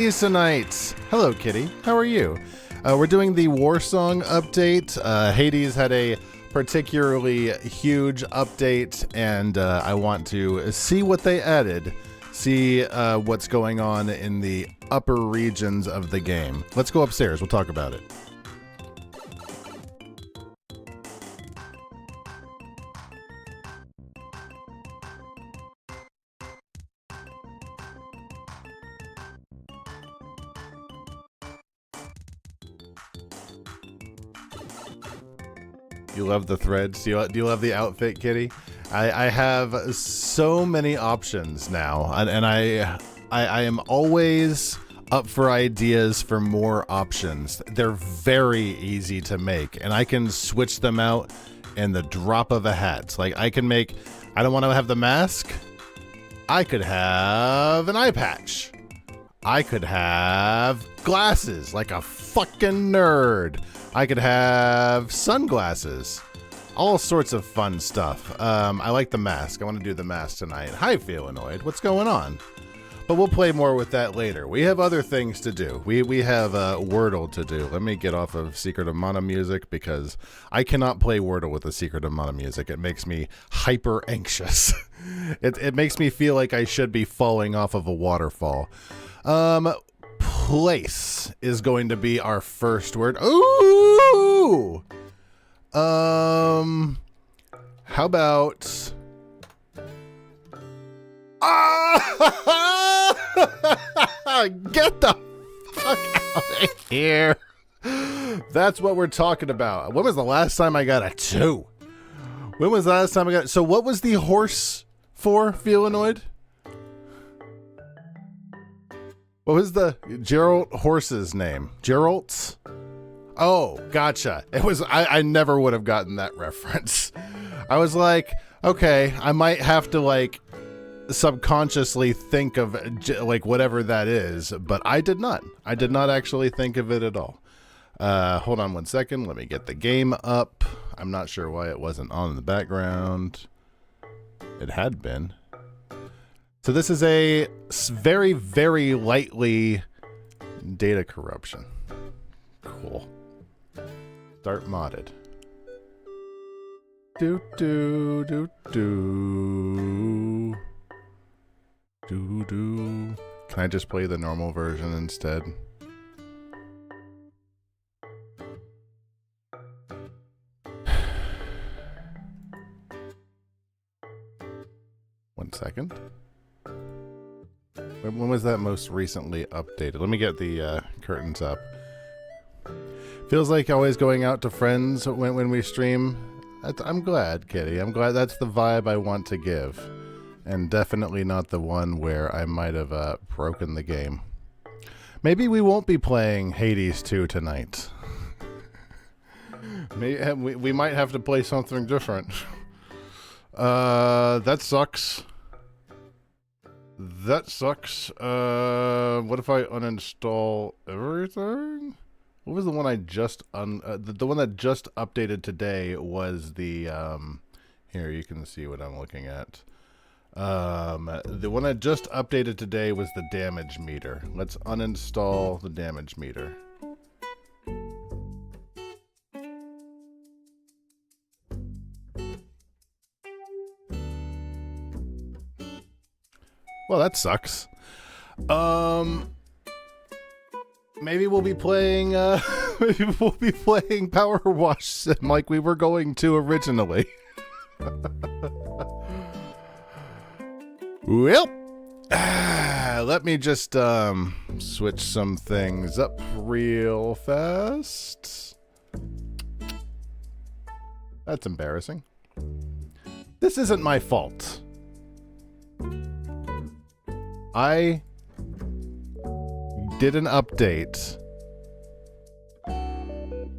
Tonight. Hello, Kitty. How are you? We're doing the Warsong update. Hades had a particularly huge update, and I want to see what they added, see what's going on in the upper regions of the game. Let's go upstairs. We'll talk about it. You love the threads? Do you love the outfit, Kitty? I have so many options now, and I am always up for ideas for more options. They're very easy to make, and I can switch them out in the drop of a hat. Like I can make, I don't want to have the mask. I could have an eye patch. I could have glasses like a fucking nerd. I could have sunglasses. All sorts of fun stuff. I like the mask. I want to do the mask tonight. Hi, Feelanoid. What's going on? But we'll play more with that later. We have other things to do. We have Wordle to do. Let me get off of Secret of Mana music because I cannot play Wordle with the Secret of Mana music. It makes me hyper anxious. It makes me feel like I should be falling off of a waterfall. Place is going to be our first word. Ooh! How about... Get the fuck out of here. That's what we're talking about. When was the last time I got a 2? When was the last time I got... So what was the horse for, Feelanoid? What was the Geralt horse's name? Geralt's? Oh, gotcha. It was, I never would have gotten that reference. I was like, okay, I might have to like subconsciously think of like whatever that is, but I did not. I did not actually think of it at all. Hold on one second. Let me get the game up. I'm not sure why it wasn't on in the background. It had been. So this is a very, very lightly data corruption. Cool. Start modded. Do do do do do do. Can I just play the normal version instead? One second. When was that most recently updated? Let me get the curtains up. Feels like always going out to friends when we stream. I'm glad, Kitty. I'm glad that's the vibe I want to give. And definitely not the one where I might have broken the game. Maybe we won't be playing Hades 2 tonight. We might have to play something different. That sucks. That sucks. What if I uninstall everything? What was the one I just the one that just updated today was the here you can see what I'm looking at. The one that just updated today was the damage meter. Let's uninstall the damage meter. Well, that sucks. Maybe we'll be playing Power Wash Sim like we were going to originally. Well, let me just switch some things up real fast. That's embarrassing. This isn't my fault. I did an update.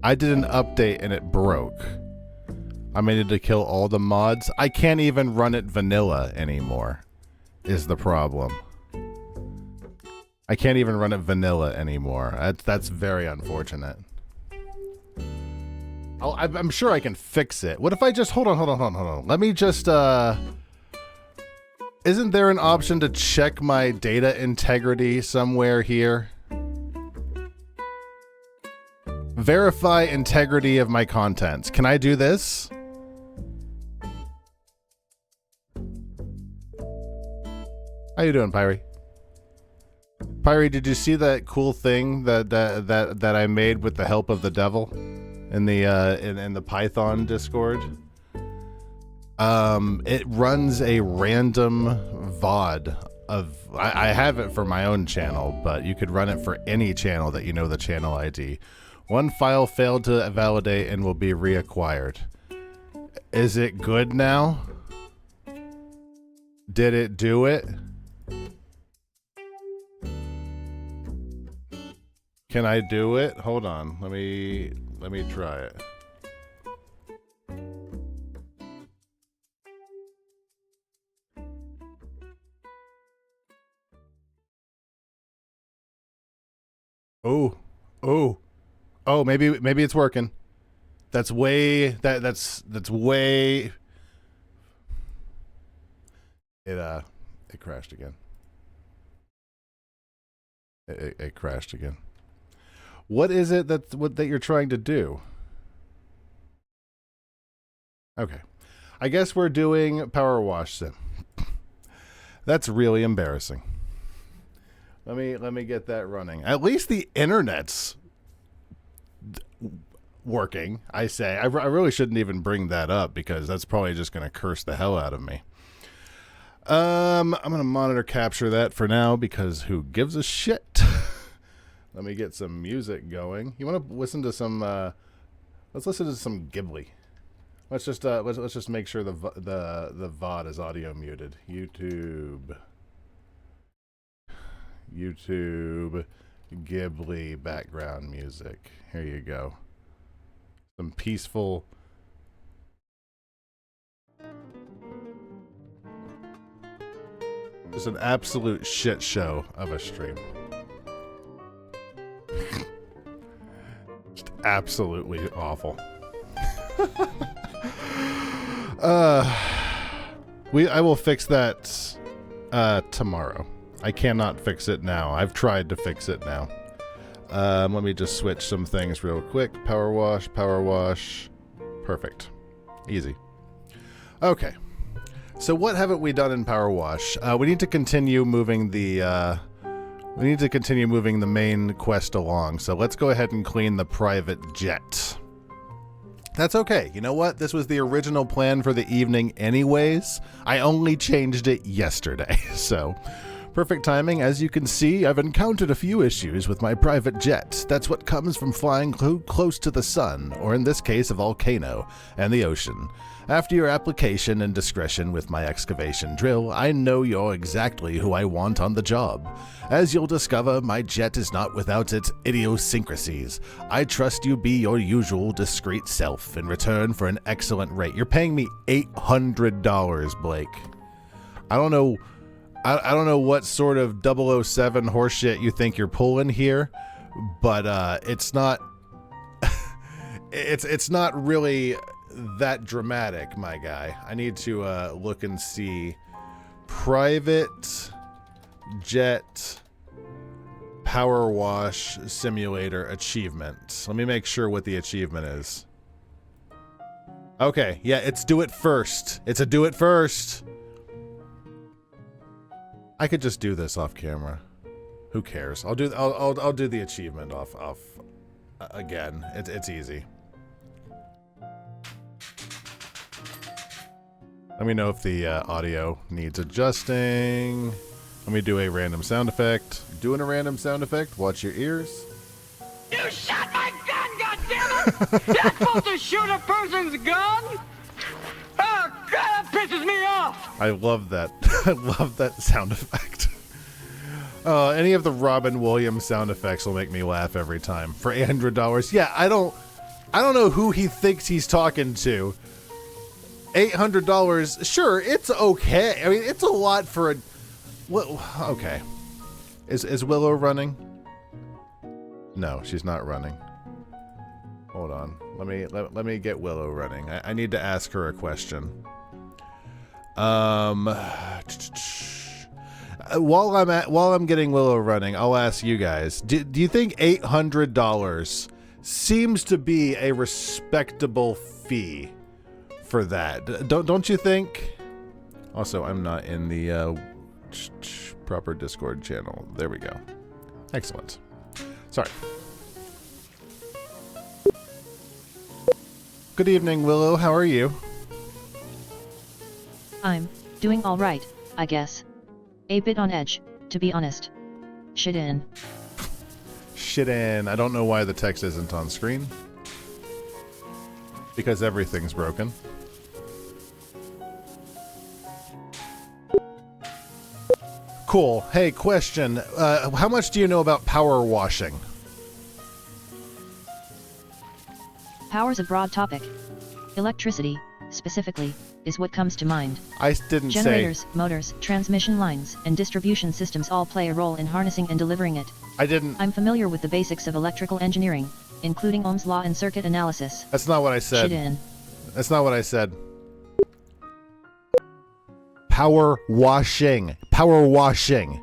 And it broke. I needed to kill all the mods. I can't even run it vanilla anymore, is the problem. I can't even run it vanilla anymore. That's very unfortunate. I'm sure I can fix it. What if I just... Hold on. Let me just... Isn't there an option to check my data integrity somewhere here? Verify integrity of my contents. Can I do this? How you doing, Pyrie? Pyrie, did you see that cool thing that I made with the help of the devil in the in the Python Discord? It runs a random VOD of I have it for my own channel, but you could run it for any channel that you know the channel ID. One file failed to validate and will be reacquired. Is it good now? Did it do it? Can I do it? Hold on. Let me try it. Oh, maybe it's working. That's way that's way it crashed again. It crashed again. What is it that you're trying to do? Okay. I guess we're doing Power Wash Sim. That's really embarrassing. Let me get that running. At least the internet's working, I say. I really shouldn't even bring that up because that's probably just going to curse the hell out of me. I'm going to monitor capture that for now because who gives a shit? Let me get some music going. You want to listen to some let's listen to some Ghibli. Let's just make sure the VOD is audio muted. YouTube Ghibli background music. Here you go. Some peaceful. Just an absolute shit show of a stream. Just absolutely awful. I will fix that tomorrow. I cannot fix it now. I've tried to fix it now. Let me just switch some things real quick. Power wash. Perfect. Easy. Okay. So what haven't we done in Power Wash? We need to continue moving the main quest along. So let's go ahead and clean the private jet. That's okay. You know what? This was the original plan for the evening anyways. I only changed it yesterday. So perfect timing. As you can see, I've encountered a few issues with my private jet. That's what comes from flying close to the sun, or in this case, a volcano, and the ocean. After your application and discretion with my excavation drill, I know you're exactly who I want on the job. As you'll discover, my jet is not without its idiosyncrasies. I trust you be your usual discreet self in return for an excellent rate. You're paying me $800, Blake. I don't know what sort of 007 horseshit you think you're pulling here, but it's not it's not really that dramatic, my guy. I need to look and see private jet power wash simulator achievement. Let me make sure what the achievement is. Okay, yeah, it's do it first. It's a do it first. I could just do this off camera. Who cares? I'll do the achievement off again. It's easy. Let me know if the audio needs adjusting. Let me do a random sound effect. Doing a random sound effect. Watch your ears. You shot my gun, goddammit! That's supposed to shoot a person's gun? Oh, God, that pisses me off! I love that. I love that sound effect. Any of the Robin Williams sound effects will make me laugh every time. For $800. Yeah, I don't know who he thinks he's talking to. $800, sure, it's okay. I mean, it's a lot for a... Well, okay. Is Willow running? No, she's not running. Hold on. Let me get Willow running. I need to ask her a question. While I'm getting Willow running, I'll ask you guys: do you think $800 seems to be a respectable fee for that? Don't you think? Also, I'm not in the proper Discord channel. There we go. Excellent. Sorry. Good evening, Willow. How are you? I'm doing all right, I guess. A bit on edge, to be honest. Shit in. Shit in. I don't know why the text isn't on screen. Because everything's broken. Cool. Hey, question. How much do you know about power washing? Power's a broad topic. Electricity, specifically, is what comes to mind. I didn't Generators, say... motors, transmission lines, and distribution systems all play a role in harnessing and delivering it. I didn't... I'm familiar with the basics of electrical engineering, including Ohm's law and circuit analysis. That's not what I said. Shit in. That's not what I said. Power washing. Power washing.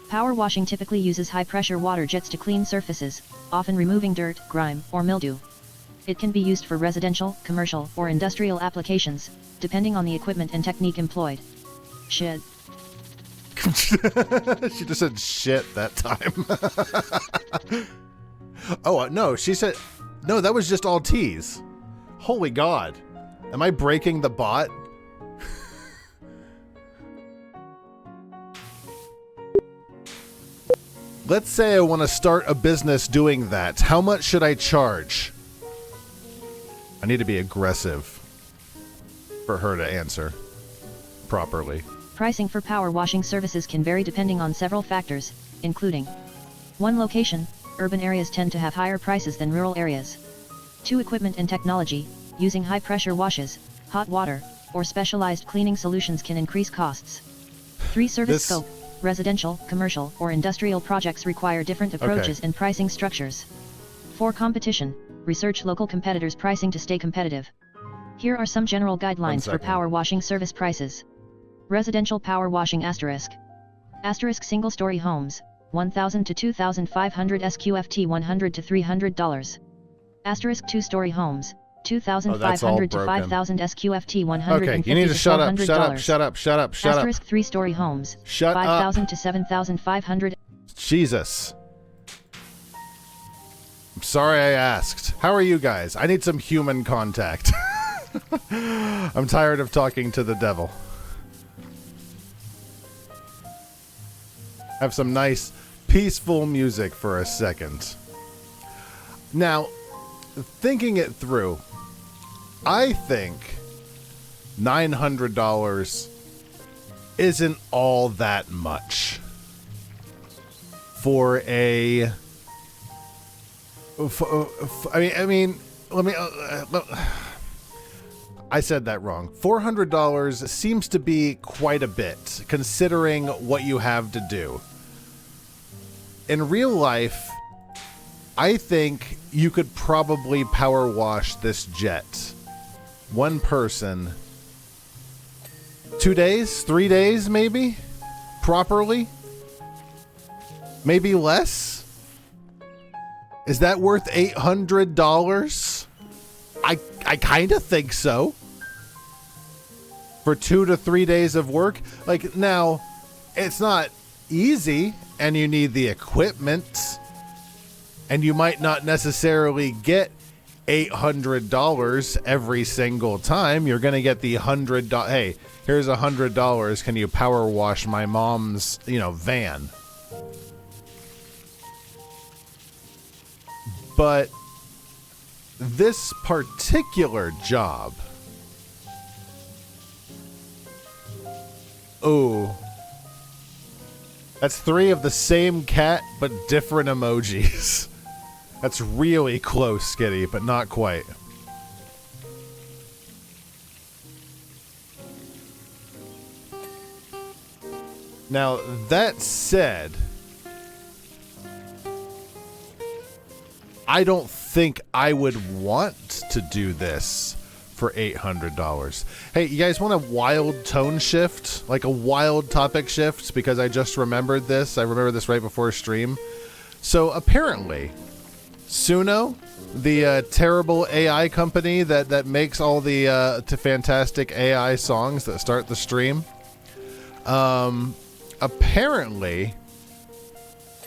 Power washing typically uses high-pressure water jets to clean surfaces, often removing dirt, grime, or mildew. It can be used for residential, commercial, or industrial applications, depending on the equipment and technique employed. Shit. She just said shit that time. Oh, no, she said... No, that was just all T's. Holy God. Am I breaking the bot? Let's say I want to start a business doing that. How much should I charge? I need to be aggressive for her to answer properly. Pricing for power washing services can vary depending on several factors, including 1. Location. Urban areas tend to have higher prices than rural areas. 2. Equipment and technology. Using high-pressure washes, hot water, or specialized cleaning solutions can increase costs. 3. Service scope. Residential, commercial, or industrial projects require different approaches and pricing structures. 4. Competition. Research local competitors' pricing to stay competitive. Here are some general guidelines for power washing service prices. Residential power washing *** single-story homes, $1,000 to $2,500 SQFT $100 to $300. * 2-story homes, $2,500 to $5,000 SQFT $150 Okay, you need to shut up, shut up. * 3-story homes, Shut $5,000 up. to $7,500. Jesus. I'm sorry I asked. How are you guys? I need some human contact. I'm tired of talking to the devil. Have some nice, peaceful music for a second. Now, thinking it through, I think $900 isn't all that much for a... I mean, let me... I said that wrong. $400 seems to be quite a bit, considering what you have to do. In real life, I think you could probably power wash this jet. One person. 2 days? 3 days, maybe? Properly? Maybe less? Is that worth $800? I kind of think so. For 2 to 3 days of work? Like, now, it's not easy, and you need the equipment, and you might not necessarily get $800 every single time. You're going to get the $100. Hey, here's $100. Can you power wash my mom's, van? But this particular job, oh, that's 3 of the same cat, but different emojis. That's really close, Skitty, but not quite. Now, that said, I don't think I would want to do this for $800. Hey, you guys want a wild tone shift? Like a wild topic shift? Because I just remembered this. I remember this right before stream. So apparently, Suno, the terrible AI company that makes all the fantastic AI songs that start the stream, apparently,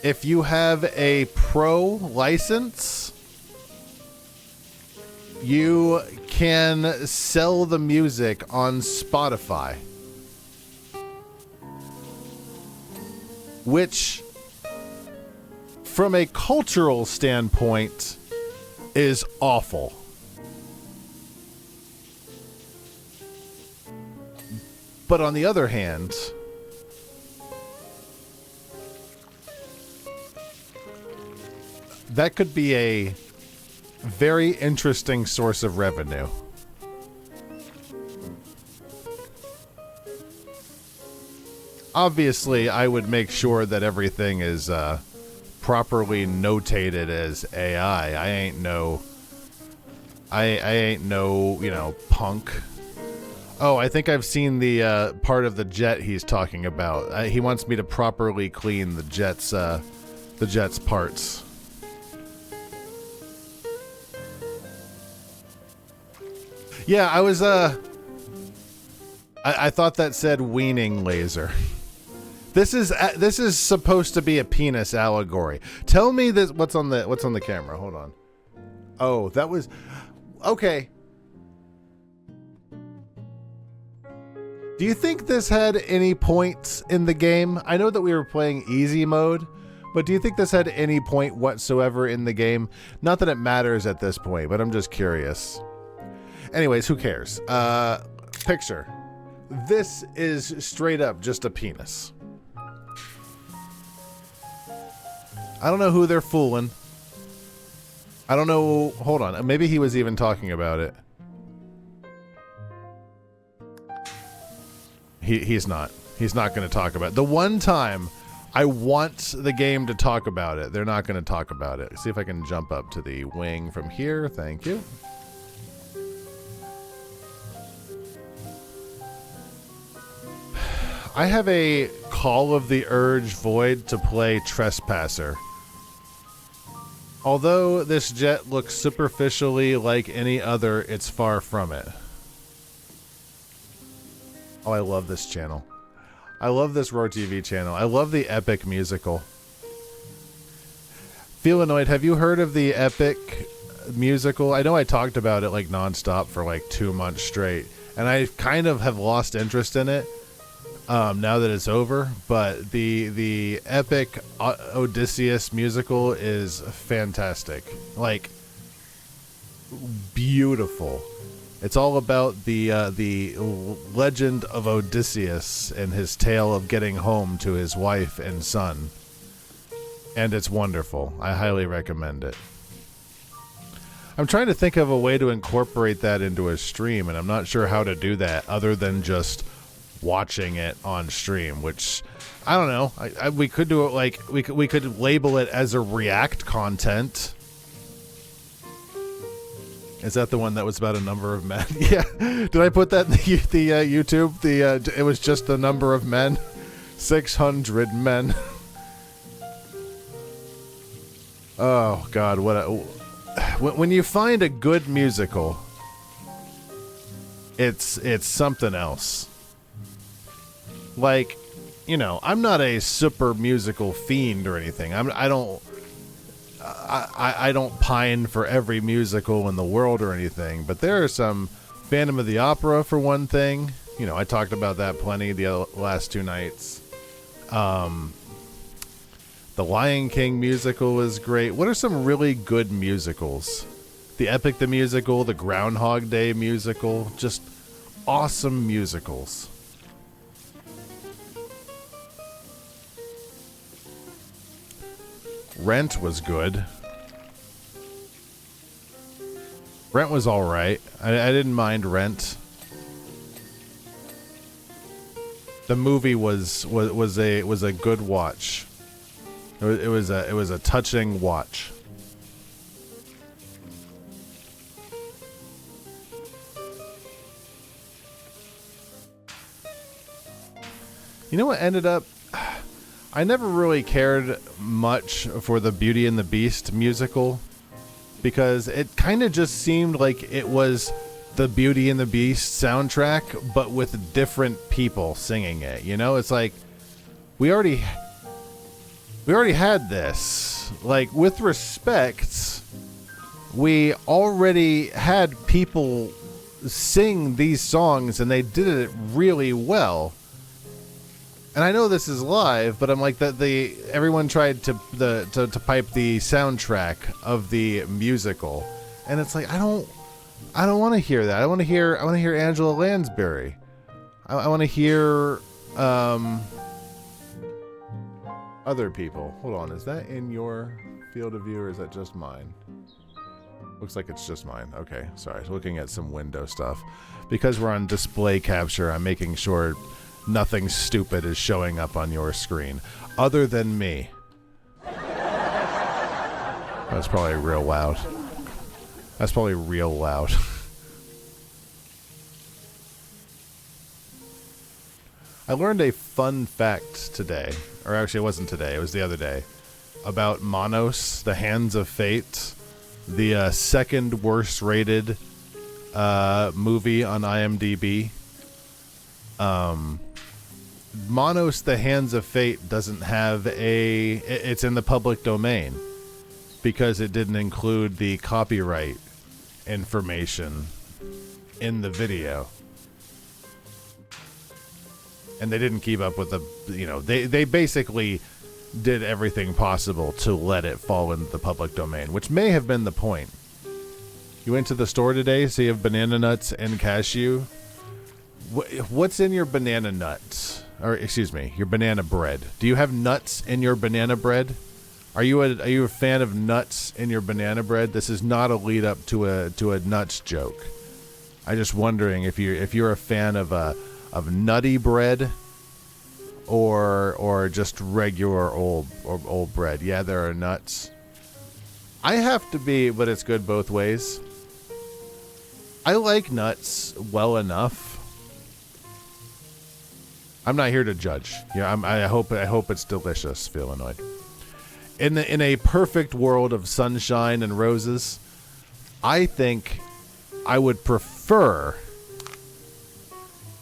if you have a pro license, you can sell the music on Spotify, which, from a cultural standpoint, is awful. But on the other hand, that could be a very interesting source of revenue. Obviously, I would make sure that everything is properly notated as AI. I ain't no, you know, punk. Oh, I think I've seen the part of the jet he's talking about. He wants me to properly clean the jet's parts. Yeah, I was, I thought that said weaning laser. This is supposed to be a penis allegory. Tell me this, what's on the camera? Hold on. Oh, that was, okay. Do you think this had any points in the game? I know that we were playing easy mode, but do you think this had any point whatsoever in the game? Not that it matters at this point, but I'm just curious. Anyways, who cares? Picture. This is straight up just a penis. I don't know who they're fooling. I don't know. Hold on. Maybe he was even talking about it. He's not. He's not going to talk about it. The one time I want the game to talk about it, they're not going to talk about it. See if I can jump up to the wing from here. Thank you. I have a Call of the Urge Void to play Trespasser. Although this jet looks superficially like any other, it's far from it. Oh, I love this channel. I love this Roar TV channel. I love the Epic musical. Feelanoid, have you heard of the Epic musical? I know I talked about it like nonstop for like 2 months straight, and I kind of have lost interest in it. Now that it's over, but the Epic Odysseus musical is fantastic, like beautiful. It's all about the legend of Odysseus and his tale of getting home to his wife and son, and it's wonderful. I highly recommend it. I'm trying to think of a way to incorporate that into a stream, and I'm not sure how to do that other than just watching it on stream, which I don't know. We could do it like we could label it as a react content. Is that the one that was about a number of men? Yeah. Did I put that in the YouTube? It was just the number of men. 600 men. Oh God! When you find a good musical, it's something else. Like, you know, I'm not a super musical fiend or anything. I don't pine for every musical in the world or anything. But there are some. Phantom of the Opera, for one thing. You know, I talked about that plenty the last 2 nights. The Lion King musical is great. What are some really good musicals? The Epic the Musical, the Groundhog Day musical. Just awesome musicals. Rent was good. Rent was all right. I didn't mind Rent. The movie was a good watch. It was a touching watch. You know what ended up? I never really cared much for the Beauty and the Beast musical because it kind of just seemed like it was the Beauty and the Beast soundtrack, but with different people singing it. You know, it's like we already had this. Like, with respect, we already had people sing these songs, and they did it really well. And I know this is live, but I'm like that. Everyone tried to pipe the soundtrack of the musical, and it's like I don't want to hear that. I want to hear Angela Lansbury. I want to hear other people. Hold on, is that in your field of view, or is that just mine? Looks like it's just mine. Okay, sorry. I was looking at some window stuff. Because we're on display capture, I'm making sure nothing stupid is showing up on your screen. Other than me. That's probably real loud. That's probably real loud. I learned a fun fact today. Or actually, it wasn't today. It was the other day. About Manos, the Hands of Fate. The second worst rated movie on IMDb. Manos, the Hands of Fate doesn't have it's in the public domain because it didn't include the copyright information in the video. And they didn't keep up with they basically did everything possible to let it fall into the public domain, which may have been the point. You went to the store today, so you have banana nuts and cashew. What's in your banana nuts? Or excuse me, your banana bread. Do you have nuts in your banana bread? Are you a fan of nuts in your banana bread? This is not a lead up to a nuts joke. I'm just wondering if you're a fan of nutty bread or just regular old bread. Yeah, there are nuts. I have to be, but it's good both ways. I like nuts well enough. I'm not here to judge. Yeah, I hope it's delicious. Feelanoid. In a perfect world of sunshine and roses, I think I would prefer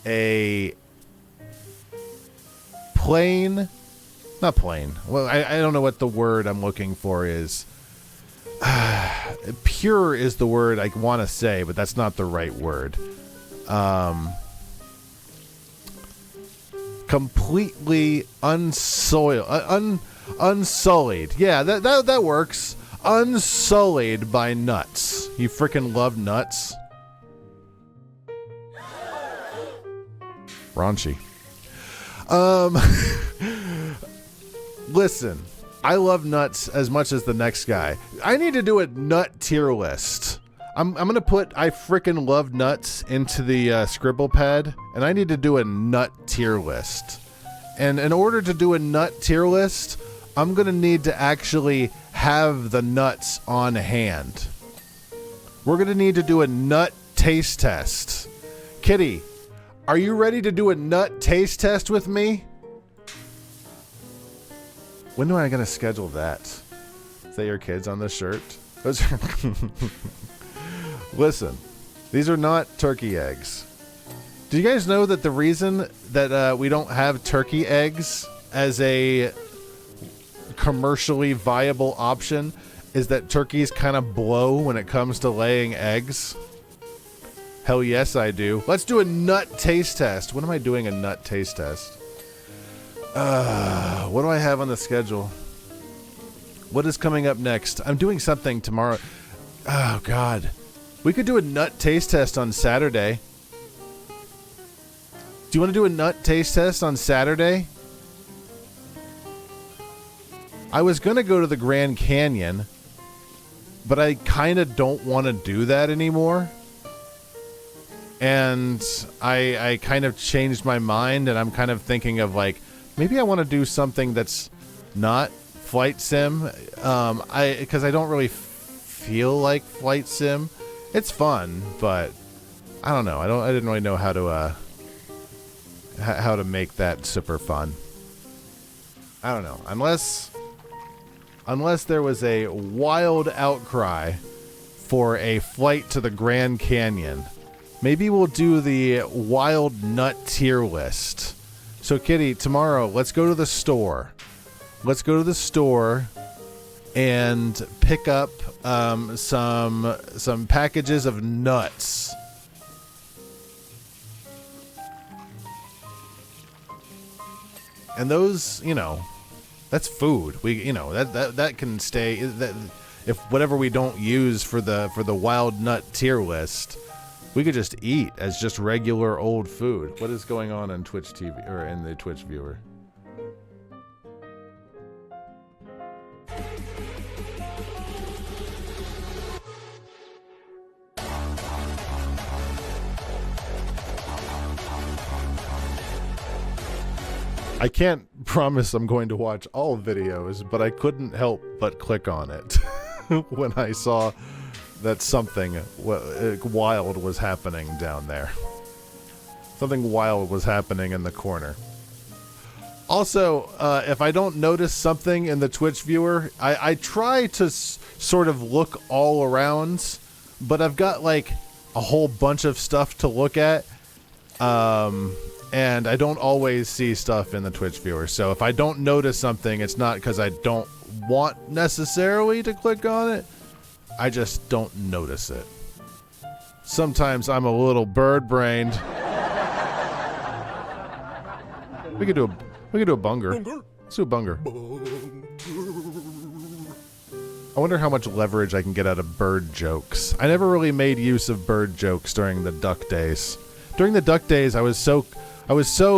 a not plain. Well, I don't know what the word I'm looking for is. Pure is the word I want to say, but that's not the right word. Completely unsullied. Yeah, that works. Unsullied by nuts. You freaking love nuts. Raunchy. Listen, I love nuts as much as the next guy. I need to do a nut tier list. I'm gonna put I freaking love nuts into the scribble pad, and I need to do a nut tier list. And in order to do a nut tier list, I'm gonna need to actually have the nuts on hand. We're gonna need to do a nut taste test. Kitty, are you ready to do a nut taste test with me? When am I gonna schedule that? Is that your kids on this shirt? Those are Listen, these are not turkey eggs. Do you guys know that the reason that we don't have turkey eggs as a commercially viable option is that turkeys kind of blow when it comes to laying eggs? Hell yes, I do. Let's do a nut taste test. When am I doing a nut taste test? What do I have on the schedule? What is coming up next? I'm doing something tomorrow. Oh, God. We could do a nut taste test on Saturday. Do you want to do a nut taste test on Saturday? I was going to go to the Grand Canyon, but I kind of don't want to do that anymore. And I kind of changed my mind, and I'm kind of thinking of like, maybe I want to do something that's not flight sim. Because I don't really feel like flight sim. It's fun, but I don't know. I didn't really know how how to make that super fun. I don't know. Unless there was a wild outcry for a flight to the Grand Canyon, maybe we'll do the wild nut tier list. So Kitty, tomorrow, let's go to the store. Let's go to the store and pick up some packages of nuts. And those, that's food. That can stay. That if whatever we don't use for the wild nut tier list, we could just eat as just regular old food. What is going on Twitch TV or in the Twitch viewer? I can't promise I'm going to watch all videos, but I couldn't help but click on it when I saw that something wild was happening down there. Something wild was happening in the corner. Also, if I don't notice something in the Twitch viewer, I try to sort of look all around, but I've got like a whole bunch of stuff to look at. And I don't always see stuff in the Twitch viewer. So if I don't notice something, it's not because I don't want necessarily to click on it. I just don't notice it. Sometimes I'm a little bird-brained. We could do a bunger. Let's do a bunger. I wonder how much leverage I can get out of bird jokes. I never really made use of bird jokes during the Duck days. During the Duck days, I was so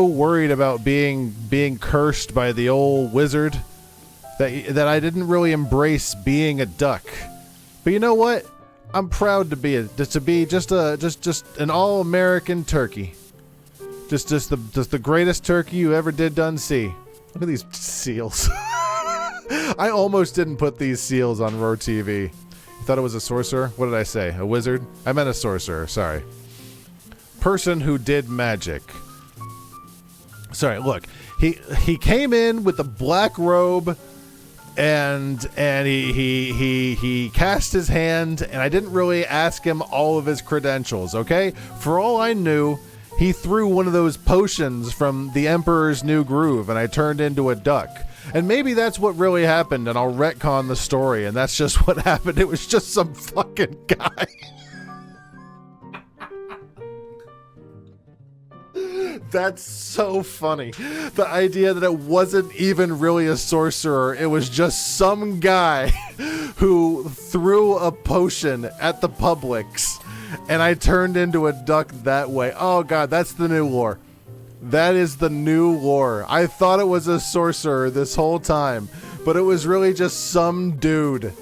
worried about being cursed by the old wizard that I didn't really embrace being a duck. But you know what? I'm proud to be just an all-American turkey. Just the greatest turkey you ever done see. Look at these seals. I almost didn't put these seals on Roar TV. You thought it was a sorcerer? What did I say? A wizard? I meant a sorcerer. Sorry. Person who did magic. Sorry, look. He came in with a black robe and he cast his hand, and I didn't really ask him all of his credentials, okay? For all I knew, he threw one of those potions from the Emperor's New Groove and I turned into a duck. And maybe that's what really happened, and I'll retcon the story, and that's just what happened. It was just some fucking guy. That's so funny. The idea that it wasn't even really a sorcerer. It was just some guy who threw a potion at the Publix, and I turned into a duck that way. Oh god, that's the new lore. That is the new lore. I thought it was a sorcerer this whole time, but it was really just some dude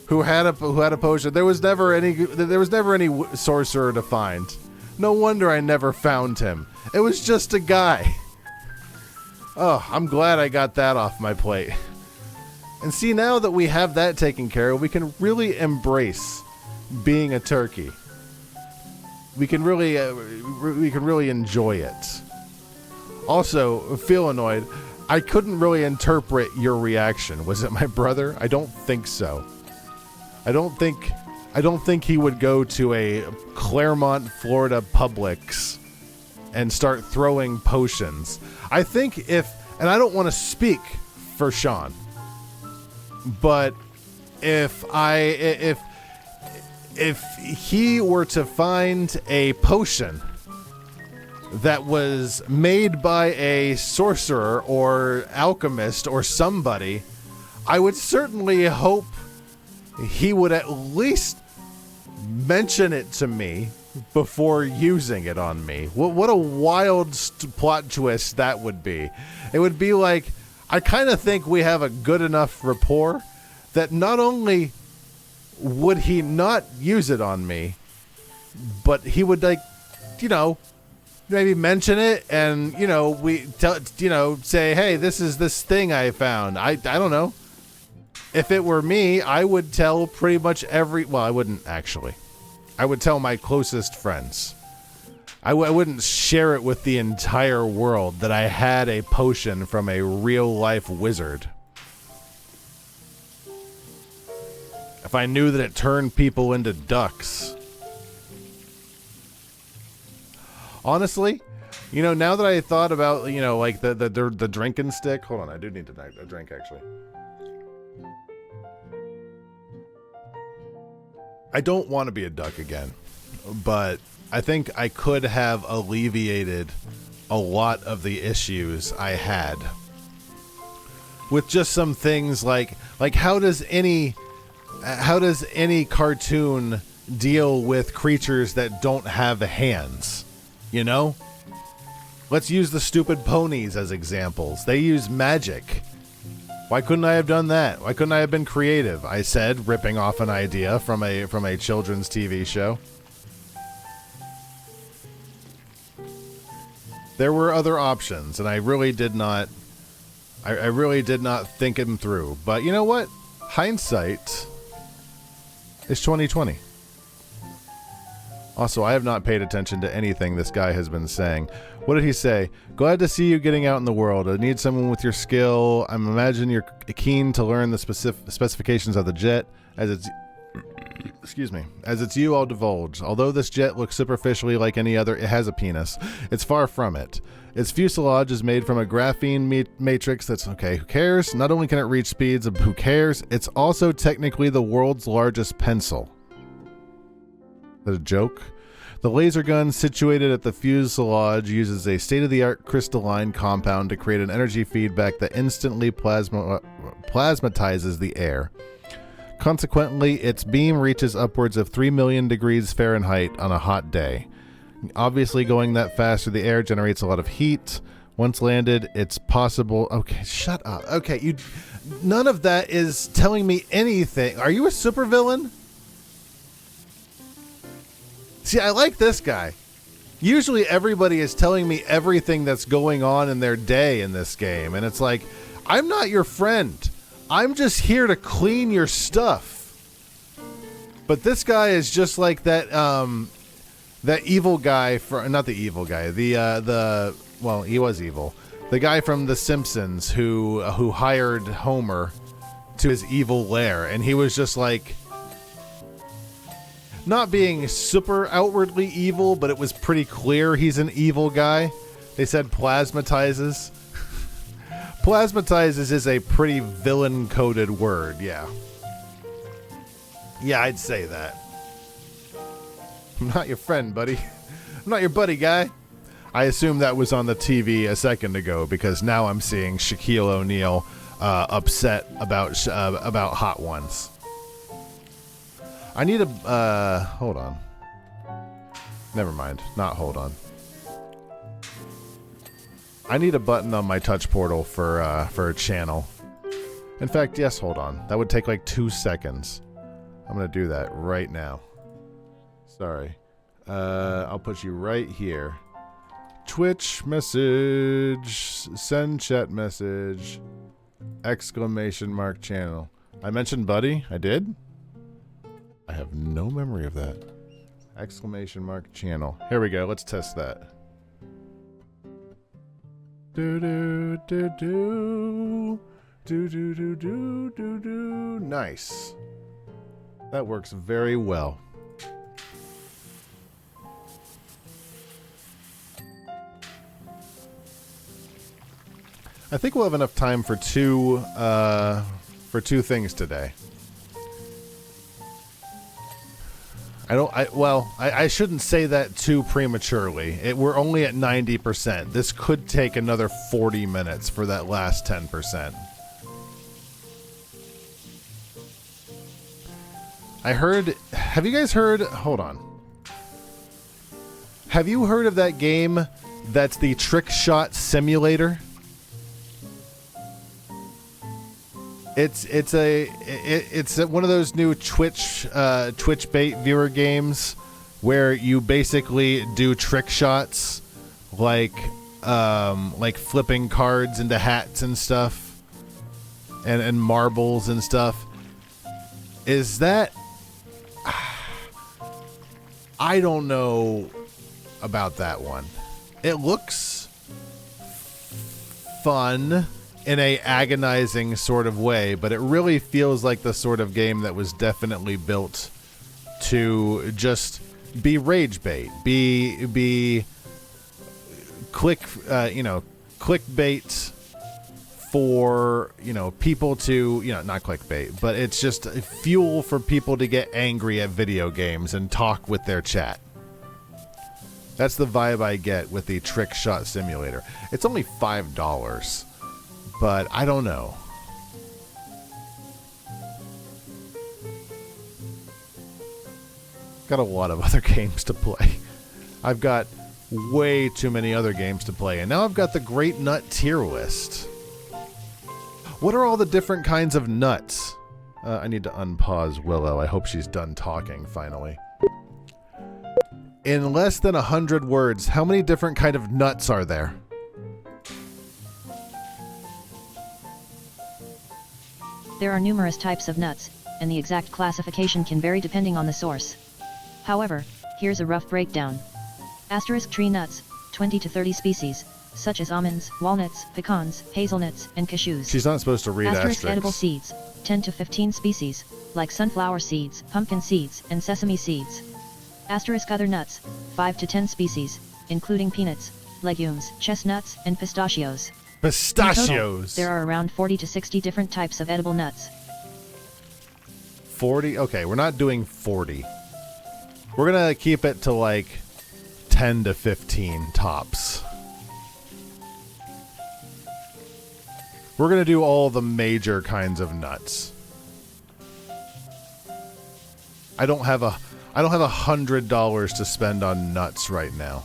who had a potion. There was never any sorcerer to find. No wonder I never found him. It was just a guy. Oh, I'm glad I got that off my plate. And see, now that we have that taken care of, we can really embrace being a turkey. We can really enjoy it. Also, feel annoyed. I couldn't really interpret your reaction. Was it my brother? I don't think so. I don't think he would go to a Claremont, Florida Publix and start throwing potions. I think and I don't want to speak for Sean, but if he were to find a potion that was made by a sorcerer or alchemist or somebody, I would certainly hope he would at least mention it to me before using it on me. What a wild plot twist that would be. It would be like, I kind of think we have a good enough rapport that not only would he not use it on me, but he would, like, maybe mention it and, we say, hey, this is this thing I found. I don't know. If it were me, I would tell pretty much I wouldn't actually. I would tell my closest friends. I wouldn't share it with the entire world that I had a potion from a real-life wizard. If I knew that it turned people into ducks. Honestly, you know, now that I thought about, you know, like the drinking stick. Hold on, I do need a drink, actually. I don't want to be a duck again, but I think I could have alleviated a lot of the issues I had with just some things like how does any cartoon deal with creatures that don't have hands? You know? Let's use the stupid ponies as examples. They use magic. Why couldn't I have done that? Why couldn't I have been creative? I said, ripping off an idea from a children's TV show. There were other options, and I really did not think them through. But you know what? Hindsight is 2020. Also, I have not paid attention to anything this guy has been saying. What did he say? Glad to see you getting out in the world. I need someone with your skill. I'm imagining you're keen to learn the specifications of the jet. As it's you, I'll divulge. Although this jet looks superficially like any other, it has a penis. It's far from it. Its fuselage is made from a graphene matrix that's okay. Who cares? Not only can it reach speeds of who cares, it's also technically the world's largest pencil. Is that a joke? The laser gun situated at the fuselage uses a state-of-the-art crystalline compound to create an energy feedback that instantly plasmatizes the air. Consequently, its beam reaches upwards of 3 million degrees Fahrenheit on a hot day. Obviously, going that fast through the air generates a lot of heat. Once landed, it's possible... Okay, shut up. Okay, none of that is telling me anything. Are you a supervillain? See, I like this guy. Usually everybody is telling me everything that's going on in their day in this game. And it's like, I'm not your friend. I'm just here to clean your stuff. But this guy is just like that evil guy not the evil guy. Well, he was evil. The guy from The Simpsons who hired Homer to his evil lair. And he was just like, not being super outwardly evil, but it was pretty clear he's an evil guy. They said plasmatizes. Plasmatizes is a pretty villain-coded word, yeah. Yeah, I'd say that. I'm not your friend, buddy. I'm not your buddy, guy. I assume that was on the TV a second ago, because now I'm seeing Shaquille O'Neal upset about Hot Ones. I need a, hold on. Never mind. Not hold on. I need a button on my touch portal for a channel. In fact, yes, hold on. That would take like 2 seconds. I'm going to do that right now. Sorry. I'll put you right here. Twitch message. Send chat message. Exclamation mark channel. I mentioned buddy? I did? I have no memory of that. Exclamation mark channel. Here we go. Let's test that. Do do do do do do do do do do. Nice. That works very well. I think we'll have enough time for two things today. I shouldn't say that too prematurely. We're only at 90%. This could take another 40 minutes for that last 10%. Have you guys heard, hold on. Have you heard of that game that's the Trick Shot Simulator? It's one of those new Twitch bait viewer games where you basically do trick shots like flipping cards into hats and stuff and marbles and stuff. Is that, I don't know about that one. It looks fun in a agonizing sort of way, but it really feels like the sort of game that was definitely built to just be rage bait, be clickbait for, people to, not clickbait, but it's just fuel for people to get angry at video games and talk with their chat. That's the vibe I get with the Trick Shot Simulator. It's only $5, but I don't know. Got a lot of other games to play. I've got way too many other games to play, and now I've got the Great Nut tier list. What are all the different kinds of nuts? I need to unpause Willow. I hope she's done talking finally. In less than 100 words, how many different kind of nuts are there? There are numerous types of nuts, and the exact classification can vary depending on the source. However, here's a rough breakdown. Asterisk tree nuts, 20 to 30 species, such as almonds, walnuts, pecans, hazelnuts, and cashews. She's not supposed to read Asterisk asterisks. edible seeds, 10 to 15 species, like sunflower seeds, pumpkin seeds, and sesame seeds. Asterisk other nuts, 5 to 10 species, including peanuts, legumes, chestnuts, and pistachios. Pistachios! In total, there are around 40 to 60 different types of edible nuts. 40? Okay, we're not doing 40. We're going to keep it to like 10 to 15 tops. We're going to do all the major kinds of nuts. I don't have $100 to spend on nuts right now.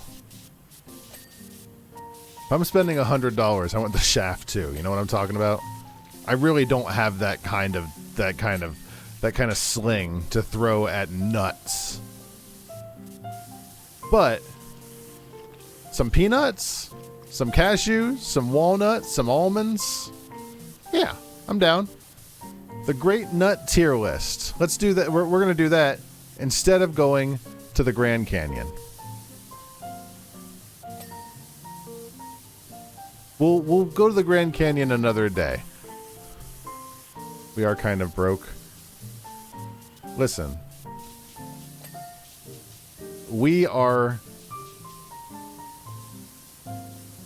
If I'm spending $100, I want the shaft too. You know what I'm talking about? I really don't have that kind of sling to throw at nuts. But some peanuts, some cashews, some walnuts, some almonds. Yeah, I'm down. The Great Nut tier list. Let's do that. We're going to do that instead of going to the Grand Canyon. We'll go to the Grand Canyon another day. We are kind of broke. Listen. We are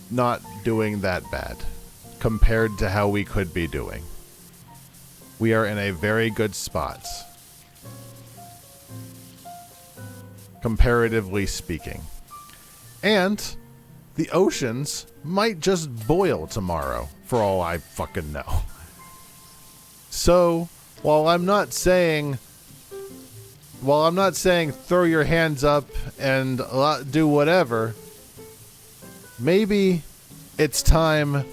not doing that bad compared to how we could be doing. We are in a very good spot, comparatively speaking. And the oceans might just boil tomorrow, for all I fucking know. So, while I'm not saying throw your hands up and do whatever, maybe it's time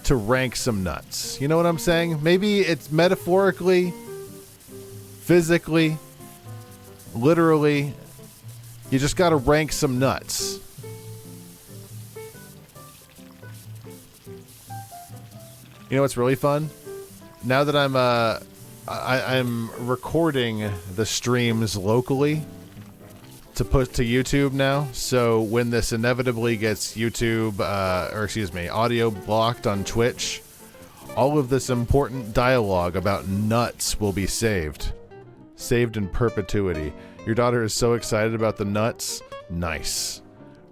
to rank some nuts. You know what I'm saying? Maybe it's metaphorically, physically, literally, you just gotta rank some nuts. You know what's really fun? Now that I'm recording the streams locally to put to YouTube now, so when this inevitably gets audio blocked on Twitch, all of this important dialogue about nuts will be saved in perpetuity. Your daughter is so excited about the nuts. Nice.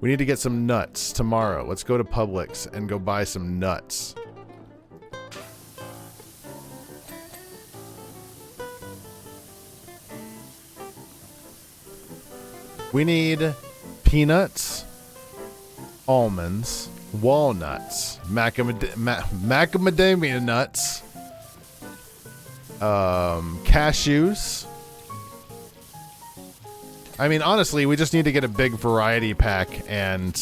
We need to get some nuts tomorrow. Let's go to Publix and go buy some nuts. We need peanuts, almonds, walnuts, macadamia nuts, cashews. I mean, honestly, we just need to get a big variety pack and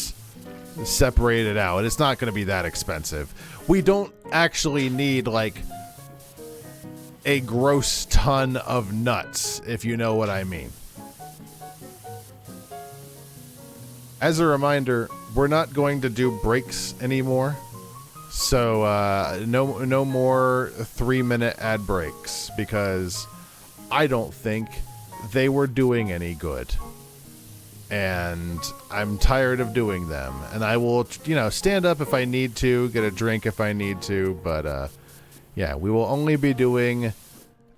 separate it out. It's not going to be that expensive. We don't actually need, like, a gross ton of nuts, if you know what I mean. As a reminder, we're not going to do breaks anymore. So, no more 3-minute ad breaks, because I don't think they were doing any good. and I'm tired of doing them. And I will, stand up if I need to, get a drink if I need to, but yeah, we will only be doing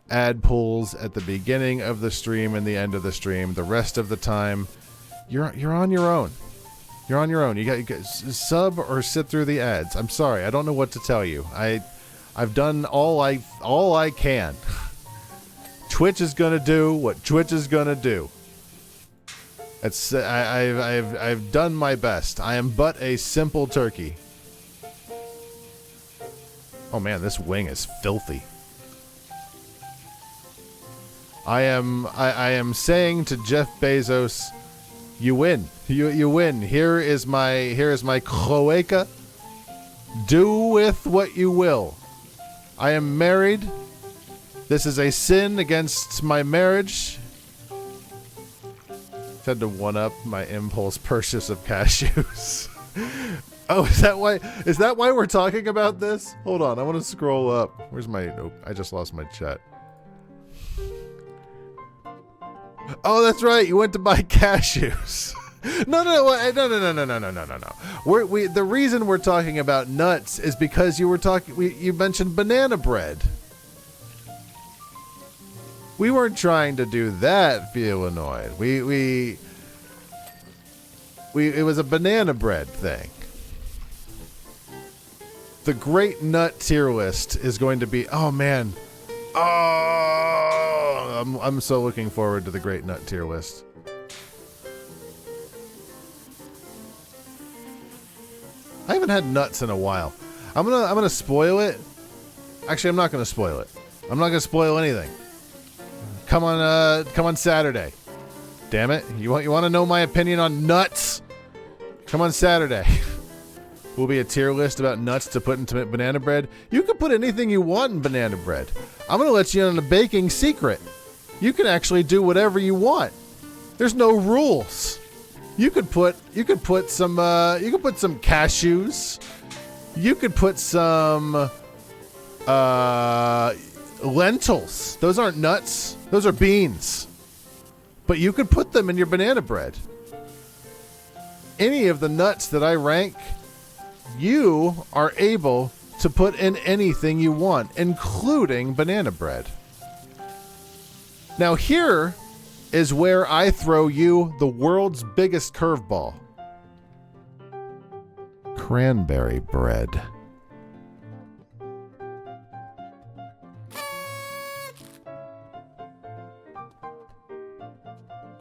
ad pulls at the beginning of the stream and the end of the stream. The rest of the time, you're on your own. You're on your own. You got sub or sit through the ads. I'm sorry, I don't know what to tell you. I've done all I can. Twitch is gonna do what Twitch is gonna do. I've done my best. I am but a simple turkey. Oh man, this wing is filthy. I am saying to Jeff Bezos, you win. You win. Here is my cloaca. Do with what you will. I am married. This is a sin against my marriage. Had to one up my impulse purchase of cashews. Oh, is that why we're talking about this? Hold on, I want to scroll up. Where's my? Oh, I just lost my chat. Oh, that's right. You went to buy cashews. No. The reason we're talking about nuts is because you mentioned banana bread. We weren't trying to do that, Illinois. It was a banana bread thing. The great nut tier list is going to be, oh man. Oh, I'm so looking forward to the great nut tier list. I haven't had nuts in a while. I'm gonna spoil it. Actually, I'm not gonna spoil it. I'm not gonna spoil anything. Come on Saturday. Damn it! You want to know my opinion on nuts? Come on Saturday. Will be a tier list about nuts to put into banana bread. You can put anything you want in banana bread. I'm gonna let you in on a baking secret. You can actually do whatever you want. There's no rules. You could put some cashews. You could put some lentils. Those aren't nuts. Those are beans. But you could put them in your banana bread. Any of the nuts that I rank, you are able to put in anything you want, including banana bread. Now here is where I throw you the world's biggest curveball. Cranberry bread.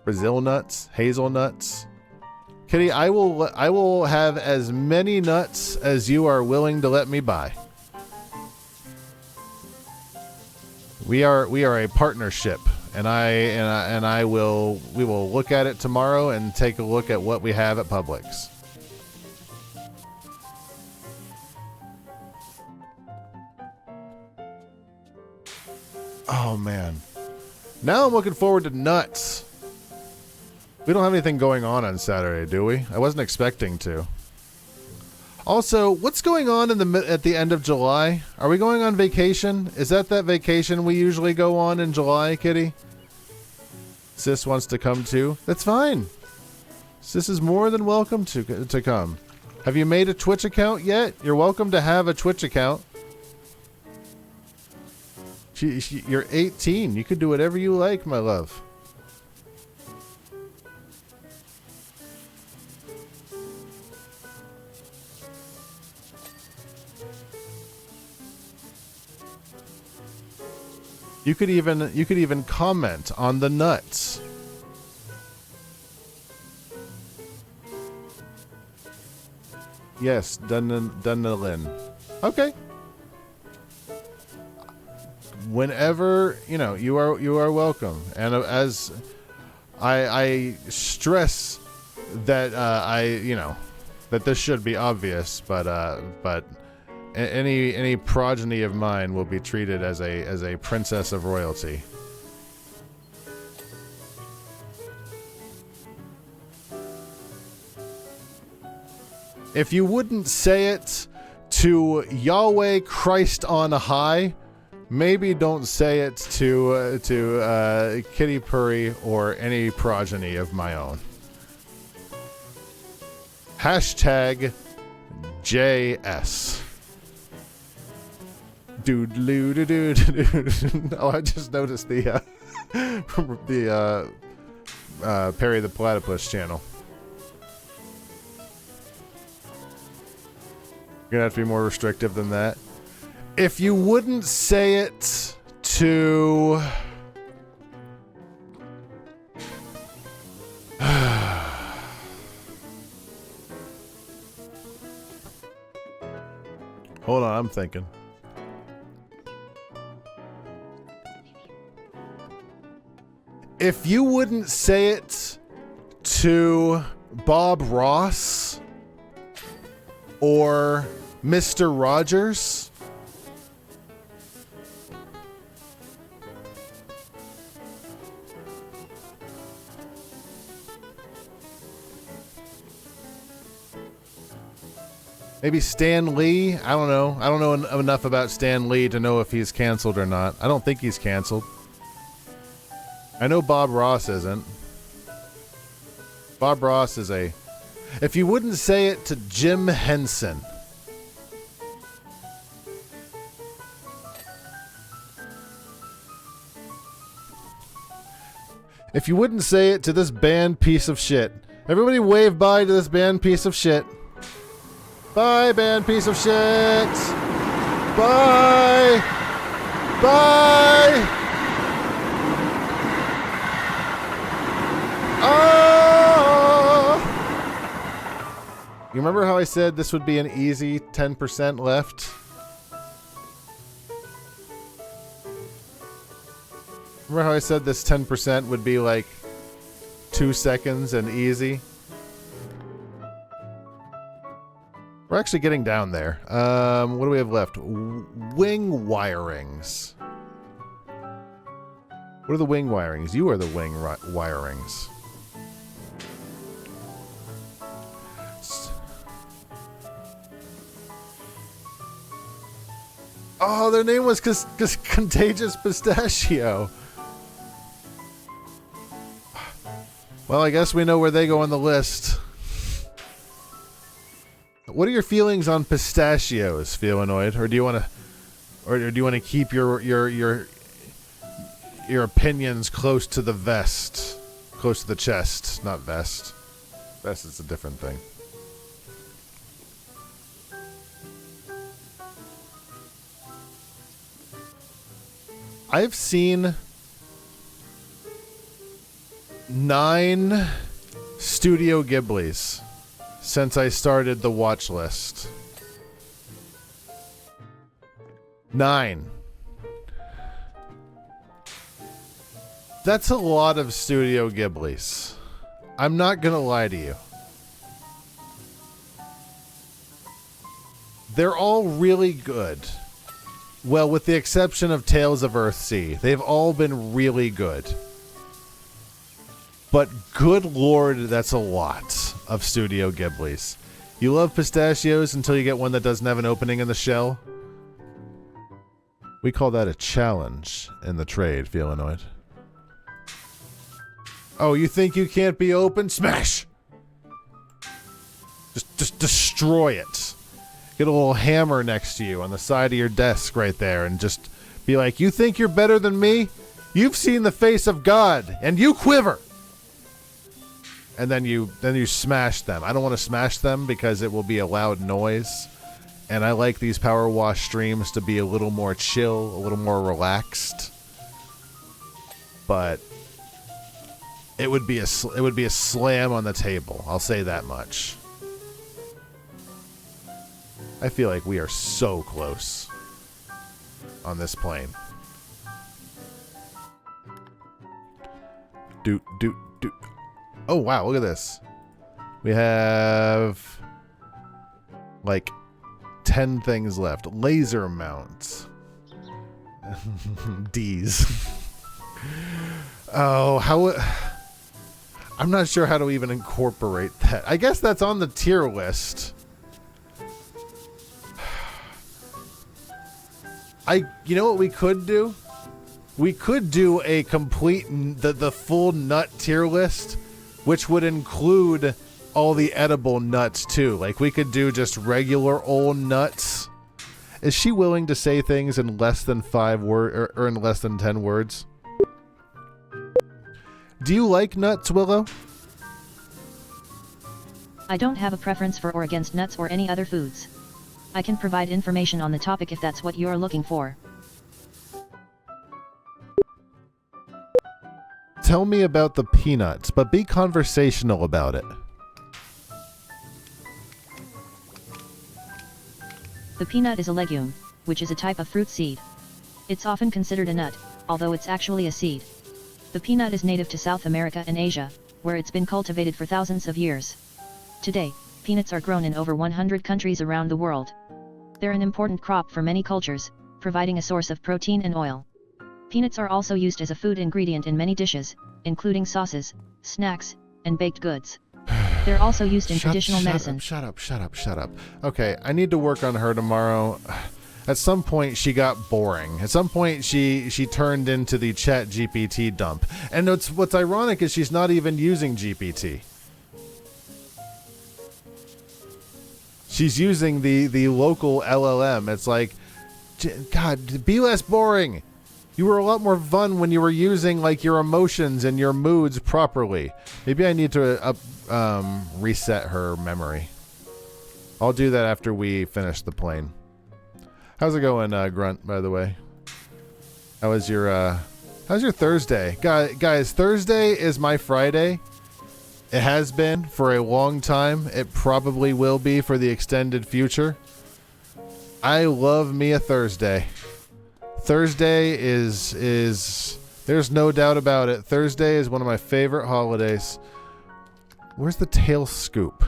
Brazil nuts, hazelnuts. Kitty, I will have as many nuts as you are willing to let me buy. We are a partnership, and we will look at it tomorrow and take a look at what we have at Publix. Oh man. Now I'm looking forward to nuts. We don't have anything going on Saturday, do we? I wasn't expecting to. Also, what's going on at the end of July? Are we going on vacation? Is that vacation we usually go on in July, Kitty? Sis wants to come too. That's fine. Sis is more than welcome to come. Have you made a Twitch account yet? You're welcome to have a Twitch account. You're 18. You can do whatever you like, my love. You could even comment on the nuts. Yes, Dunalin. Okay. Whenever, you are welcome. And as I stress that that this should be obvious, but any progeny of mine will be treated as a princess of royalty. If you wouldn't say it to Yahweh Christ on high, maybe don't say it to Kitty Purry or any progeny of my own. Hashtag JS. Dude. Oh, I just noticed the Perry the Platypus channel. You're gonna have to be more restrictive than that. If you wouldn't say it to hold on, I'm thinking. If you wouldn't say it to Bob Ross or Mr. Rogers, maybe Stan Lee? I don't know. I don't know enough about Stan Lee to know if he's canceled or not. I don't think he's canceled. I know Bob Ross isn't. Bob Ross is a... If you wouldn't say it to Jim Henson. If you wouldn't say it to this band piece of shit. Everybody wave bye to this band piece of shit. Bye, band piece of shit. Bye. Bye. Oh! You remember how I said this would be an easy 10% left? Remember how I said this 10% would be like 2 seconds and easy? We're actually getting down there. What do we have left? Wing wirings. What are the wing wirings? You are the wing wirings. Oh, their name was Contagious Pistachio. Well, I guess we know where they go on the list. What are your feelings on pistachios, Feelanoid? Or do you want to, keep your opinions close to the vest, close to the chest, not vest. Vest is a different thing. I've seen 9 Studio Ghiblis since I started the watch list. 9. That's a lot of Studio Ghiblis. I'm not gonna lie to you. They're all really good. Well, with the exception of Tales of Earthsea, they've all been really good. But good lord, that's a lot of Studio Ghiblis. You love pistachios until you get one that doesn't have an opening in the shell? We call that a challenge in the trade, Feelanoid. Oh, you think you can't be open? Smash! Just destroy it. Get a little hammer next to you on the side of your desk right there and just be like, you think you're better than me? You've seen the face of God and you quiver. And then you smash them. I don't want to smash them because it will be a loud noise. And I like these power wash streams to be a little more chill, a little more relaxed. But it would be a slam on the table. I'll say that much. I feel like we are so close on this plane. Oh, wow, look at this. We have like 10 things left. Laser mounts. D's. Oh, how... I'm not sure how to even incorporate that. I guess that's on the tier list. You know what we could do? We could do a complete, the full nut tier list, which would include all the edible nuts too. Like we could do just regular old nuts. Is she willing to say things in less than 5 words or in less than 10 words? Do you like nuts, Willow? I don't have a preference for or against nuts or any other foods. I can provide information on the topic if that's what you're looking for. Tell me about the peanuts, but be conversational about it. The peanut is a legume, which is a type of fruit seed. It's often considered a nut, although it's actually a seed. The peanut is native to South America and Asia, where it's been cultivated for thousands of years. Today, peanuts are grown in over 100 countries around the world. They're an important crop for many cultures, providing a source of protein and oil. Peanuts are also used as a food ingredient in many dishes, including sauces, snacks, and baked goods. They're also used in traditional medicine. Shut up. Okay, I need to work on her tomorrow. At some point, she got boring. At some point, she turned into the Chat GPT dump. And what's ironic is she's not even using GPT. She's using the local LLM. It's like, God, be less boring. You were a lot more fun when you were using like your emotions and your moods properly. Maybe I need to reset her memory. I'll do that after we finish the plane. How's it going, Grunt, by the way? How's your Thursday? Guys, Thursday is my Friday. It has been for a long time. It probably will be for the extended future. I love me a Thursday. Thursday is there's no doubt about it. Thursday is one of my favorite holidays. Where's the tail scoop?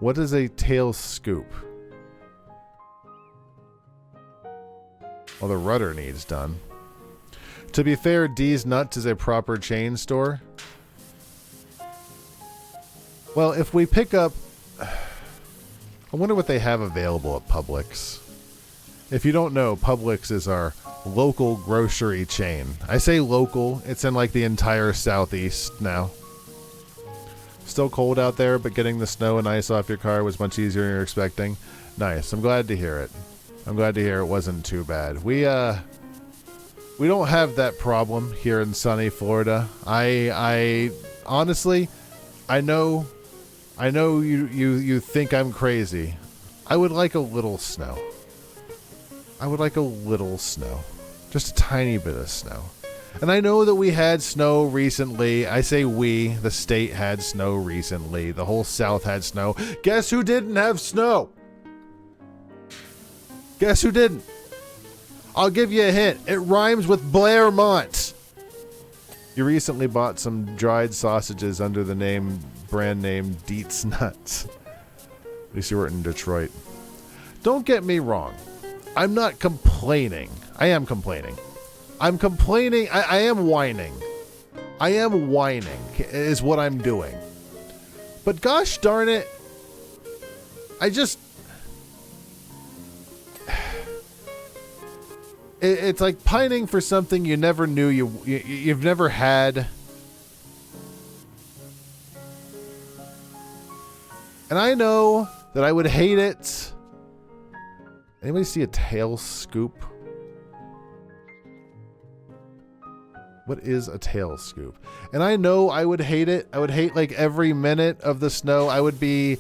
What is a tail scoop? Well, the rudder needs done. To be fair, D's Nuts is a proper chain store. Well, if we pick up... I wonder what they have available at Publix. If you don't know, Publix is our local grocery chain. I say local, it's in like the entire southeast now. Still cold out there, but getting the snow and ice off your car was much easier than you were expecting. Nice, I'm glad to hear it. I'm glad to hear it wasn't too bad. We don't have that problem here in sunny Florida. I honestly, I know you think I'm crazy. I would like a little snow. Just a tiny bit of snow. And I know that we had snow recently. I say we, the state had snow recently. The whole South had snow. Guess who didn't have snow? Guess who didn't? I'll give you a hint. It rhymes with Blairmont. You recently bought some dried sausages under the brand name Deets Nuts. At least you weren't in Detroit. Don't get me wrong. I'm not complaining. I am complaining. I'm complaining. I am whining. I am whining is what I'm doing. But gosh darn it. It's like pining for something you never knew you've never had. And I know that I would hate it. Anybody see a tail scoop? What is a tail scoop? And I know I would hate it. I would hate like every minute of the snow. I would be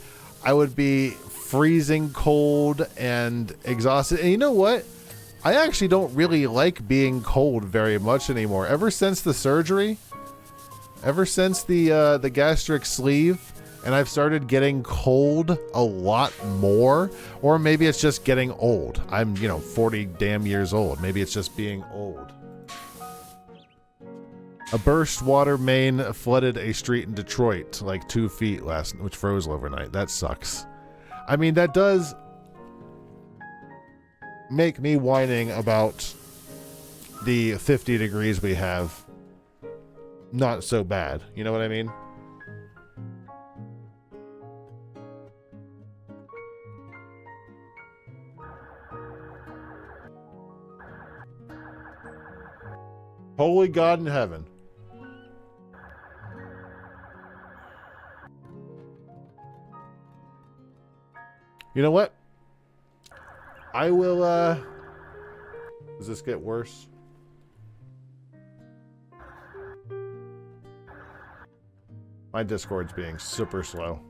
freezing cold and exhausted. And you know what? I actually don't really like being cold very much anymore. Ever since the surgery, ever since the gastric sleeve, and I've started getting cold a lot more. Or maybe it's just getting old. I'm, 40 damn years old. Maybe it's just being old. A burst water main flooded a street in Detroit like 2 feet which froze overnight. That sucks. I mean, that does make me whining about the 50 degrees we have not so bad. You know what I mean? Holy God in heaven. You know what? I will, does this get worse? My Discord's being super slow.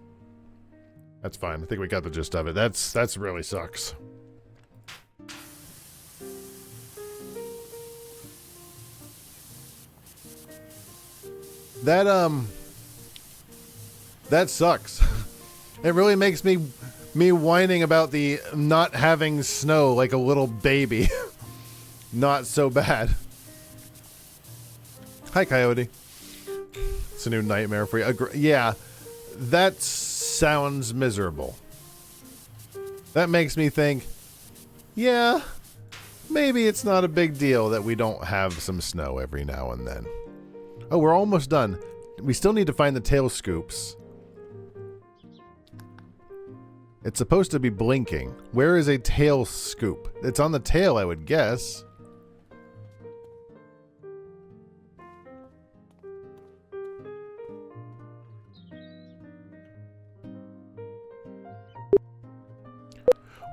That's fine. I think we got the gist of it. That's really sucks. That sucks. It really makes me whining about the not having snow like a little baby. Not so bad. Hi, Coyote. It's a new nightmare for you. Yeah, that sounds miserable. That makes me think, yeah, maybe it's not a big deal that we don't have some snow every now and then. Oh, we're almost done. We still need to find the tail scoops. It's supposed to be blinking. Where is a tail scoop? It's on the tail, I would guess.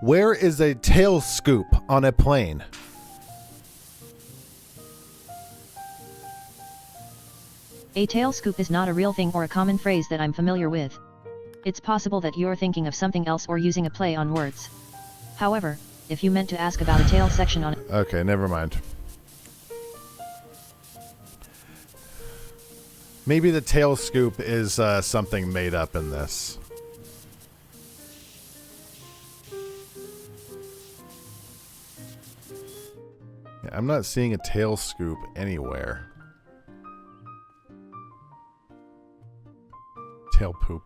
Where is a tail scoop on a plane? A tail scoop is not a real thing or a common phrase that I'm familiar with. It's possible that you're thinking of something else or using a play on words. However, if you meant to ask about a tail section on... Okay, never mind. Maybe the tail scoop is something made up in this. Yeah, I'm not seeing a tail scoop anywhere. Tail poop.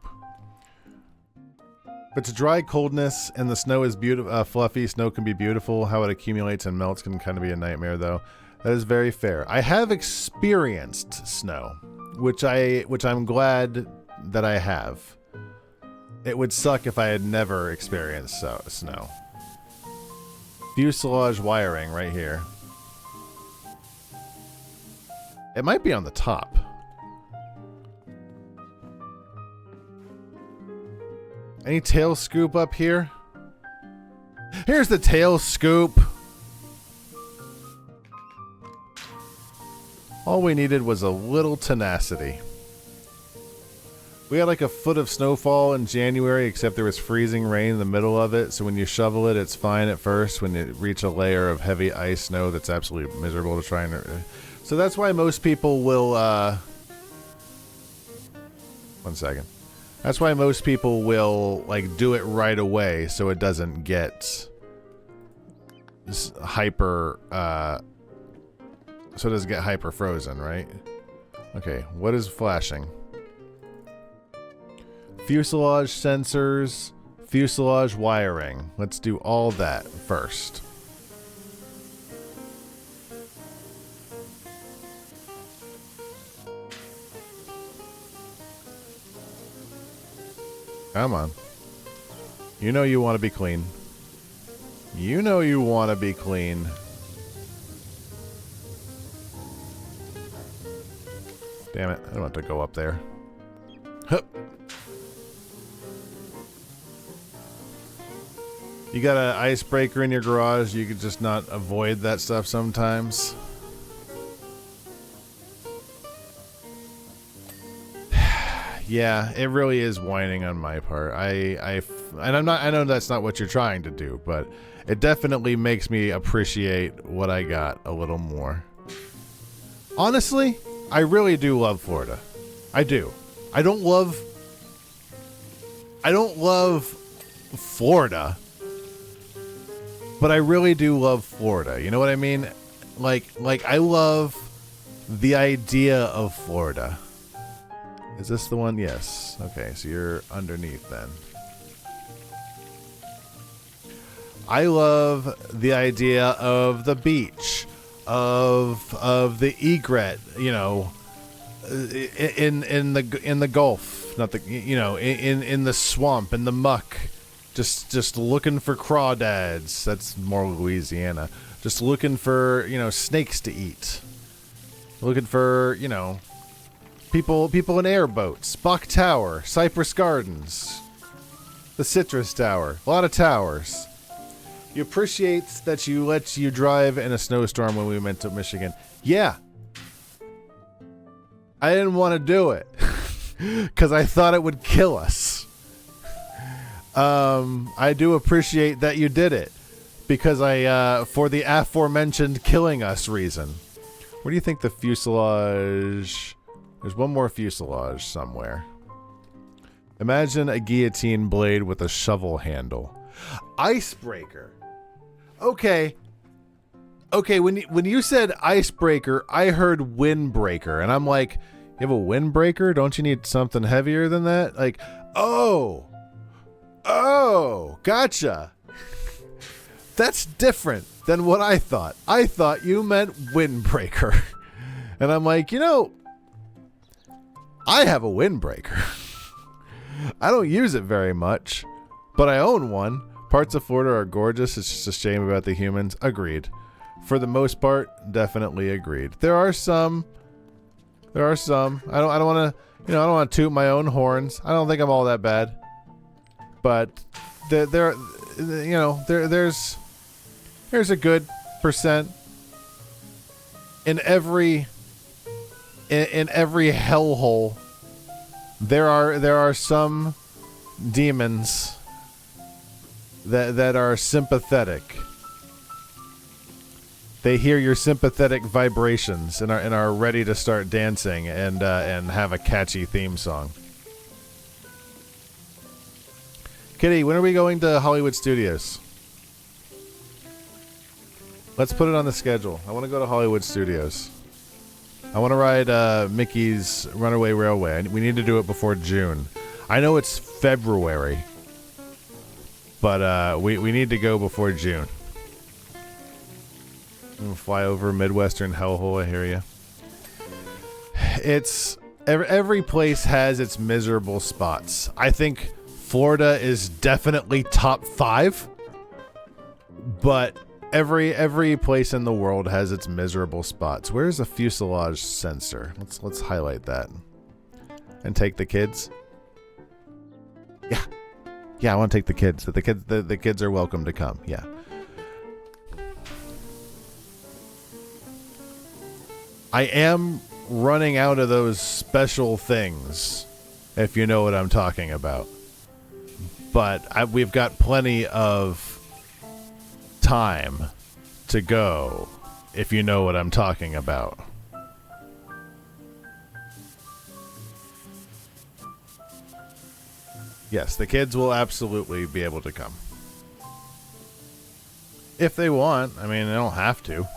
If it's dry coldness and the snow is beautiful, fluffy, snow can be beautiful. How it accumulates and melts can kind of be a nightmare, though. That is very fair. I have experienced snow, which I'm glad that I have. It would suck if I had never experienced snow. Fuselage wiring right here. It might be on the top. Any tail scoop up here? Here's the tail scoop. All we needed was a little tenacity. We had like a foot of snowfall in January, except there was freezing rain in the middle of it. So when you shovel it, it's fine at first. When you reach a layer of heavy ice snow, that's absolutely miserable to try and... So that's why most people will... 1 second. That's why most people will like do it right away, so it doesn't get hyper. So it doesn't get hyper frozen, right? Okay, what is flashing? Fuselage sensors, fuselage wiring. Let's do all that first. Come on. You know you want to be clean. You know you want to be clean. Damn it. I don't have to go up there. Hup. You got an icebreaker in your garage. You could just not avoid that stuff sometimes. Yeah, it really is whining on my part. And I know that's not what you're trying to do, but it definitely makes me appreciate what I got a little more. Honestly, I really do love Florida. I do. I don't love Florida, but I really do love Florida. You know what I mean? Like I love the idea of Florida. Is this the one? Yes. Okay, so you're underneath then. I love the idea of the beach, of the egret, you know, in the Gulf, not the, you know, in the swamp, in the muck, just looking for crawdads. That's more Louisiana. Just looking for, you know, snakes to eat. Looking for, you know, people in airboats, Buck Tower, Cypress Gardens. The Citrus Tower. A lot of towers. You appreciate that you let you drive in a snowstorm when we went to Michigan. Yeah. I didn't want to do it. Because I thought it would kill us. I do appreciate that you did it. Because for the aforementioned killing us reason. Where do you think the fuselage... There's one more fuselage somewhere. Imagine a guillotine blade with a shovel handle. Icebreaker. Okay. Okay, when you said icebreaker, I heard windbreaker. And I'm like, you have a windbreaker? Don't you need something heavier than that? Like, oh, gotcha. That's different than what I thought. I thought you meant windbreaker. And I'm like, I have a windbreaker. I don't use it very much, but I own one. Parts of Florida are gorgeous. It's just a shame about the humans. Agreed. For the most part, definitely agreed. There are some. I don't want to, I don't want to toot my own horns. I don't think I'm all that bad. But there's a good percent in every hellhole. There are some demons that are sympathetic. They hear your sympathetic vibrations and are ready to start dancing and have a catchy theme song. Kitty, when are we going to Hollywood Studios? Let's put it on the schedule. I want to go to Hollywood Studios. I want to ride Mickey's Runaway Railway. We need to do it before June. I know it's February, but we need to go before June. Fly over Midwestern hellhole, I hear you. It's every place has its miserable spots. I think Florida is definitely top 5, but every place in the world has its miserable spots. Where's the fuselage sensor? Let's highlight that and take the kids. Yeah, I want to take the kids. The kids are welcome to come. Yeah. I am running out of those special things, if you know what I'm talking about. But we've got plenty of time to go, if you know what I'm talking about. Yes, the kids will absolutely be able to come. If they want. I mean, they don't have to.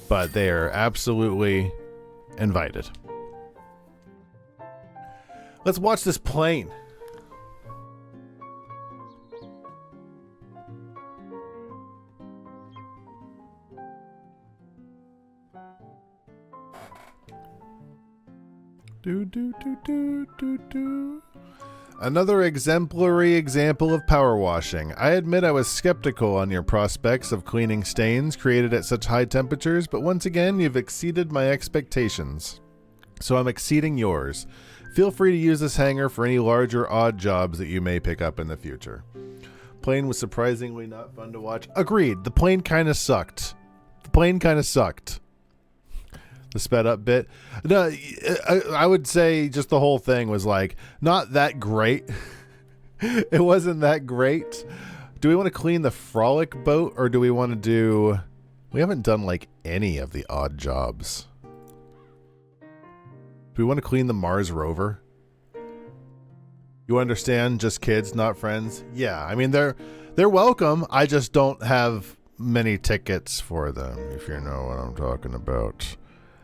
But they are absolutely invited. Let's watch this plane. Another exemplary example of power washing. I admit I was skeptical on your prospects of cleaning stains created at such high temperatures, but once again, you've exceeded my expectations. So I'm exceeding yours. Feel free to use this hanger for any large or odd jobs that you may pick up in the future. Plane was surprisingly not fun to watch. Agreed. The plane kind of sucked. The sped up bit. No, I would say just the whole thing was like not that great. It wasn't that great. Do we want to clean the Frolic boat or do we want to do... We haven't done like any of the odd jobs. Do we want to clean the Mars rover? You understand? Just kids, not friends? Yeah, I mean they're welcome. I just don't have many tickets for them, if you know what I'm talking about.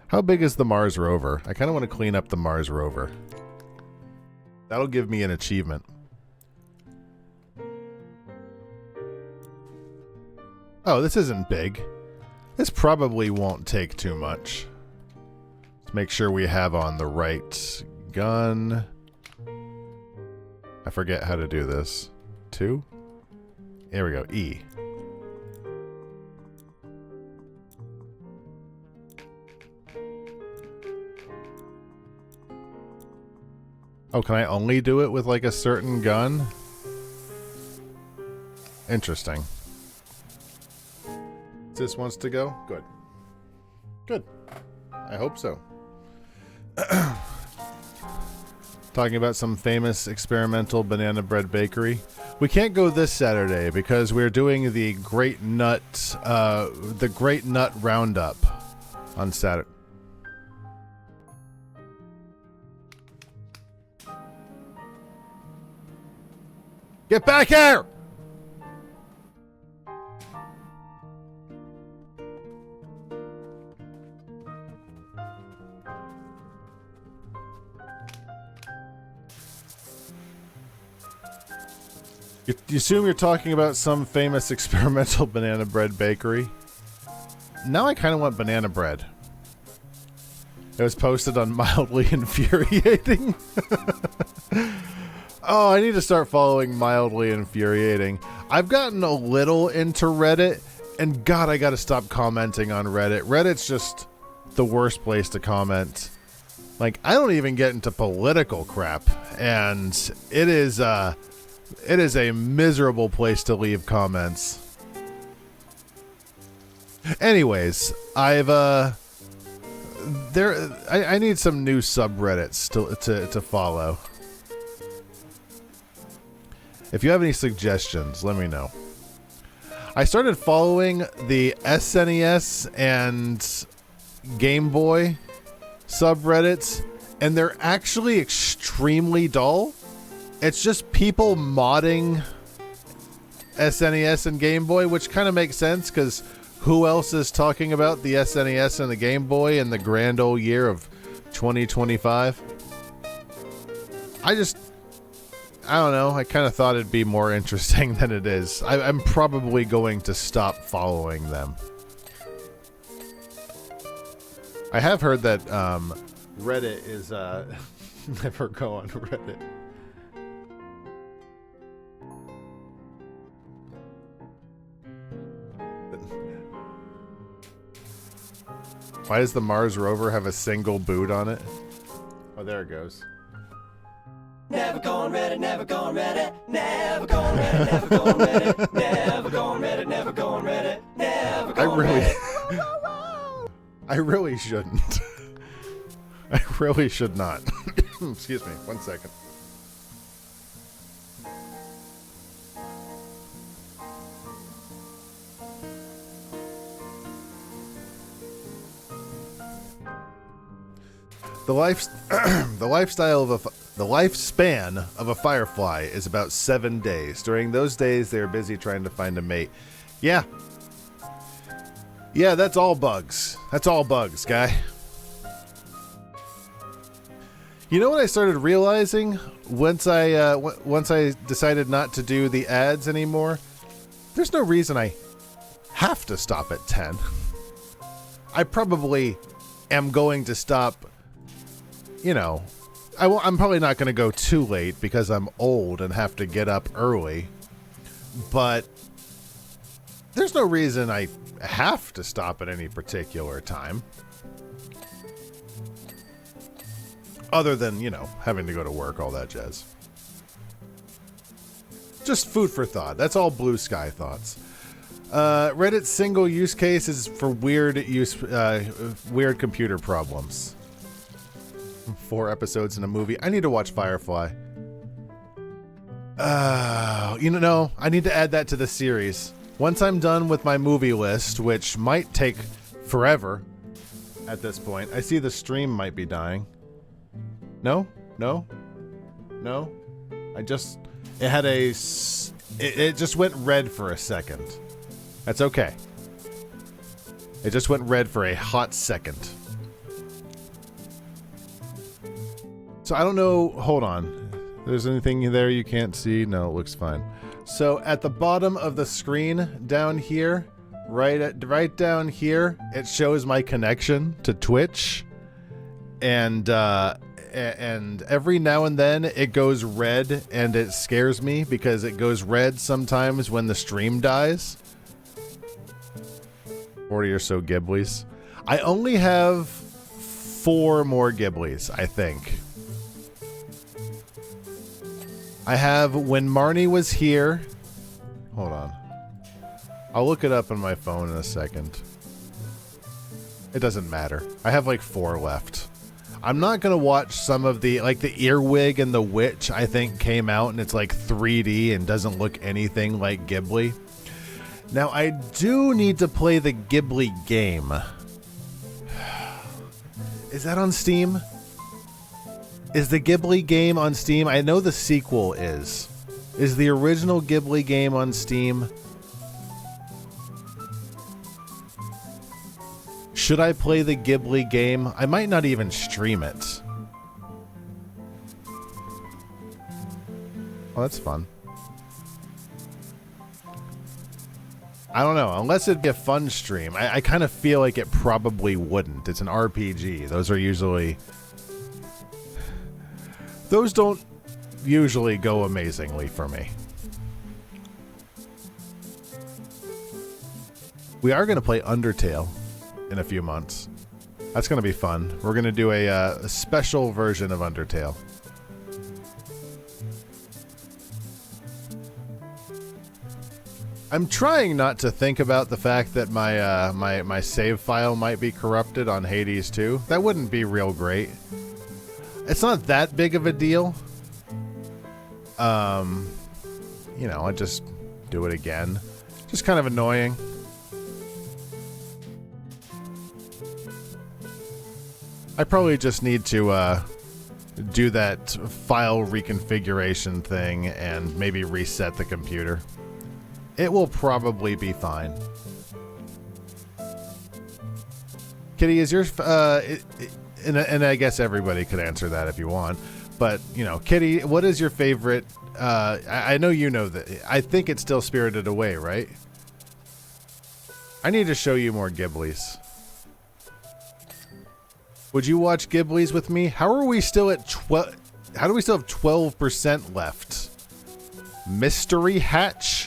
How big is the Mars rover? I kind of want to clean up the Mars rover. That'll give me an achievement. Oh, this isn't big. This probably won't take too much. Let's make sure we have on the right gun. I forget how to do this. 2? There we go. E. Oh, can I only do it with like a certain gun? interesting. Sis wants to go? Good. Good. I hope so. Talking about some famous experimental banana bread bakery. We can't go this Saturday because we're doing the Great Nut Roundup on Saturday. Get back here! You assume you're talking about some famous experimental banana bread bakery. Now I kind of want banana bread. It was posted on Mildly Infuriating. Oh, I need to start following Mildly Infuriating. I've gotten a little into Reddit, and God, I gotta stop commenting on Reddit. Reddit's just the worst place to comment. Like, I don't even get into political crap, and it is a miserable place to leave comments. Anyways, I need some new subreddits to follow. If you have any suggestions, let me know. I started following the SNES and Game Boy subreddits, and they're actually extremely dull. It's just people modding SNES and Game Boy, which kind of makes sense because who else is talking about the SNES and the Game Boy in the grand old year of 2025? I don't know. I kind of thought it'd be more interesting than it is. I'm probably going to stop following them. I have heard that Reddit is... never go on Reddit. Why does the Mars rover have a single boot on it? Oh, there it goes. Never gone Reddit, never gone Reddit, never gone Reddit, never gone Reddit, never gone Reddit, never gone Reddit, never gone Reddit. I really shouldn't. I really should not. Excuse me, 1 second. The lifespan of a firefly is about 7 days. During those days, they are busy trying to find a mate. Yeah. Yeah, that's all bugs. That's all bugs, guy. You know what I started realizing once I decided not to do the ads anymore? There's no reason I have to stop at 10. I probably am going to stop, you know, I'm probably not going to go too late because I'm old and have to get up early. But there's no reason I have to stop at any particular time. Other than, you know, having to go to work, all that jazz. Just food for thought. That's all blue sky thoughts. Reddit's single use case is for weird computer problems. 4 episodes in a movie. I need to watch Firefly. You know, I need to add that to the series. Once I'm done with my movie list, which might take forever at this point. I see the stream might be dying. No? No? No? It just went red for a second. That's okay. It just went red for a hot second. So I don't know, hold on. There's anything there you can't see? No, it looks fine. So at the bottom of the screen down here, right down here, it shows my connection to Twitch. And every now and then it goes red, and it scares me because it goes red sometimes when the stream dies. 40 or so Ghiblies. I only have 4 more Ghiblies, I think. I have when Marnie was here. Hold on. I'll look it up on my phone in a second. It doesn't matter. I have like 4 left. I'm not going to watch some of the, like the Earwig and the Witch, I think came out and it's like 3D and doesn't look anything like Ghibli. Now, I do need to play the Ghibli game. Is that on Steam? Is the Ghibli game on Steam? I know the sequel is. Is the original Ghibli game on Steam? Should I play the Ghibli game? I might not even stream it. Oh, that's fun. I don't know. Unless it'd be a fun stream. I kind of feel like it probably wouldn't. It's an RPG. Those are usually... Those don't usually go amazingly for me. We are going to play Undertale in a few months. That's going to be fun. We're going to do a special version of Undertale. I'm trying not to think about the fact that my my save file might be corrupted on Hades 2. That wouldn't be real great. It's not that big of a deal. You know, I just do it again. Just kind of annoying. I probably just need to do that file reconfiguration thing and maybe reset the computer. It will probably be fine. Kitty, is your and I guess everybody could answer that if you want, but you know, Kitty, what is your favorite? I know you know that. I think it's still Spirited Away, right? I need to show you more Ghiblis. Would you watch Ghiblis with me? How are we still at 12? How do we still have 12% left? Mystery Hatch?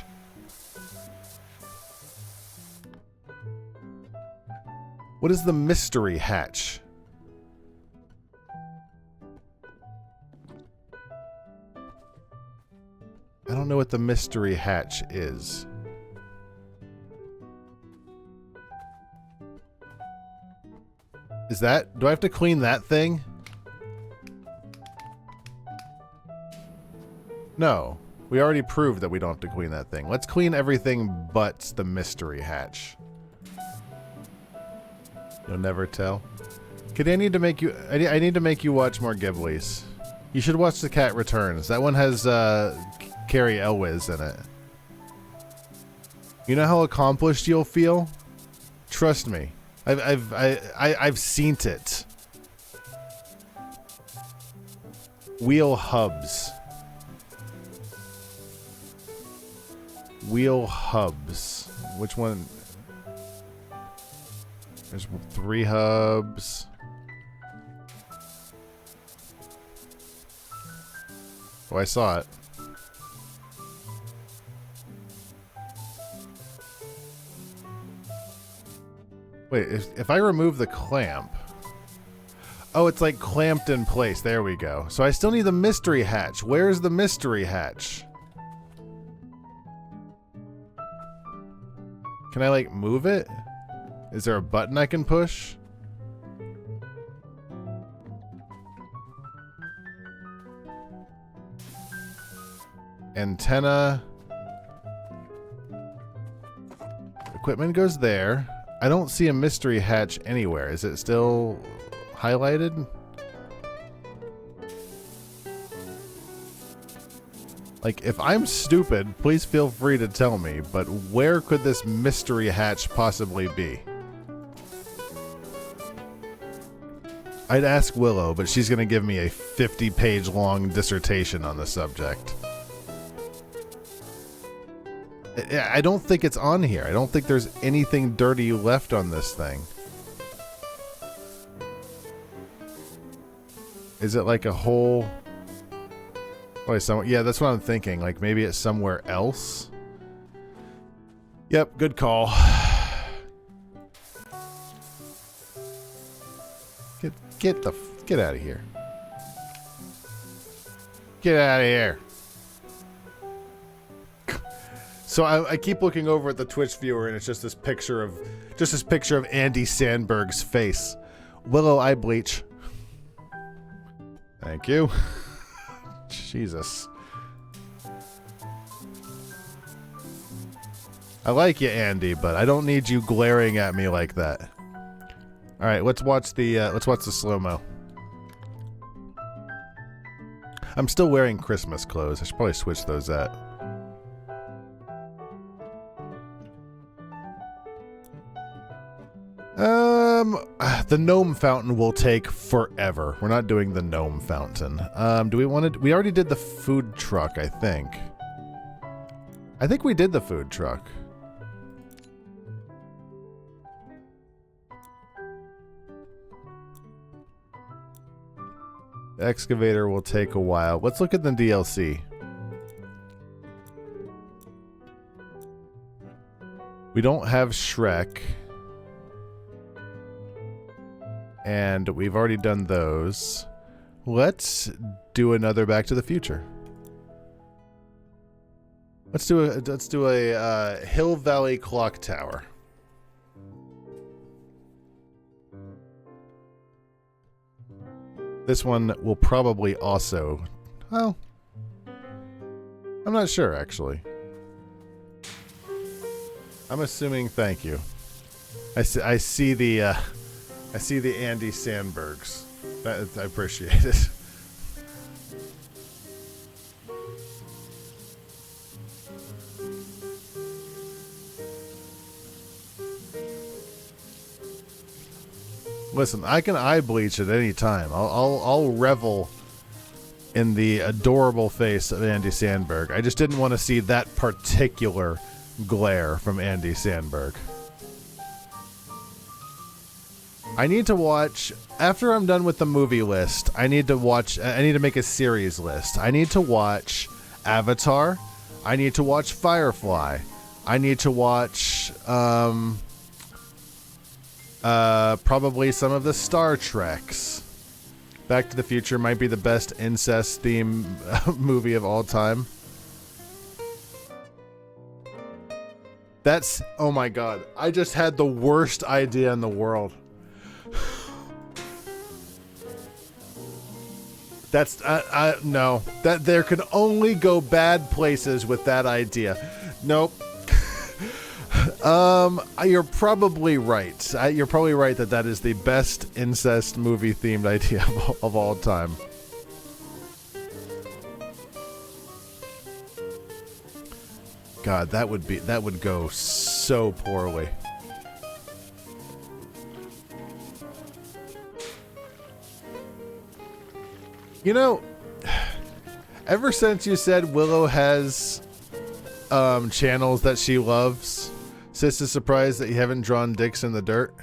What is the Mystery Hatch? I don't know what the Mystery Hatch is. Is that... Do I have to clean that thing? No. We already proved that we don't have to clean that thing. Let's clean everything but the Mystery Hatch. You'll never tell. Kid, I need to make you... I need to make you watch more Ghiblis. You should watch The Cat Returns. That one has Carrie Elwes in it. You know how accomplished you'll feel? Trust me. I've seen it. Wheel hubs. Wheel hubs. Which one? There's 3 hubs. Oh, I saw it. Wait, if I remove the clamp... Oh, it's like clamped in place. There we go. So I still need the mystery hatch. Where's the mystery hatch? Can I, like, move it? Is there a button I can push? Antenna. Equipment goes there. I don't see a mystery hatch anywhere. Is it still highlighted? Like, if I'm stupid, please feel free to tell me, but where could this mystery hatch possibly be? I'd ask Willow, but she's going to give me a 50-page long dissertation on the subject. I don't think it's on here. I don't think there's anything dirty left on this thing. Is it like a whole... Oh, yeah, that's what I'm thinking. Like, maybe it's somewhere else? Yep, good call. Get out of here. Get out of here. So I keep looking over at the Twitch viewer, and it's just this picture of Andy Sandberg's face. Willow eye bleach. Thank you. Jesus. I like you, Andy, but I don't need you glaring at me like that. All right, let's watch the slow-mo. I'm still wearing Christmas clothes. I should probably switch those out. The gnome fountain will take forever. We're not doing the gnome fountain. Do we want to? We already did the food truck, I think. I think we did the food truck. The excavator will take a while. Let's look at the DLC. We don't have Shrek. And we've already done those. Let's do another Back to the Future. Let's do a Hill Valley Clock Tower. This one will probably also... Well, I'm not sure, actually. I'm assuming... Thank you. I see the Andy Sandbergs. I appreciate it. Listen, I can eye bleach at any time. I'll revel in the adorable face of Andy Sandberg. I just didn't want to see that particular glare from Andy Sandberg. I need to watch, after I'm done with the movie list, I need to make a series list. I need to watch Avatar. I need to watch Firefly. I need to watch, probably some of the Star Treks. Back to the Future might be the best incest theme movie of all time. That's, oh my god, I just had the worst idea in the world. That's, no. That there could only go bad places with that idea. Nope. You're probably right. You're probably right that is the best incest movie themed idea of all time. God, that would go so poorly. You know, ever since you said Willow has channels that she loves, Sis is surprised that you haven't drawn dicks in the dirt.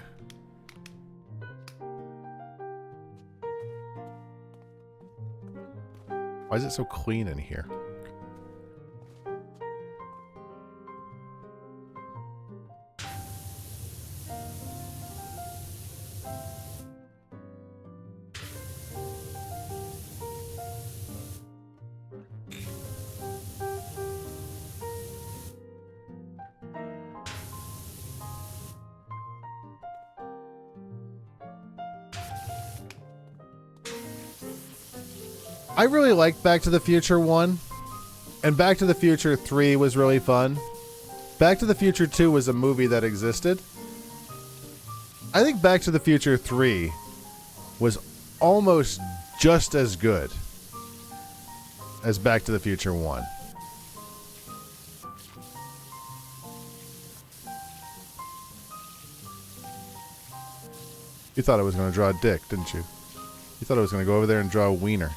Why is it so clean in here? I really liked Back to the Future 1, and Back to the Future 3 was really fun. Back to the Future 2 was a movie that existed. I think Back to the Future 3 was almost just as good as Back to the Future 1. You thought I was going to draw a dick, didn't you? You thought I was going to go over there and draw a wiener.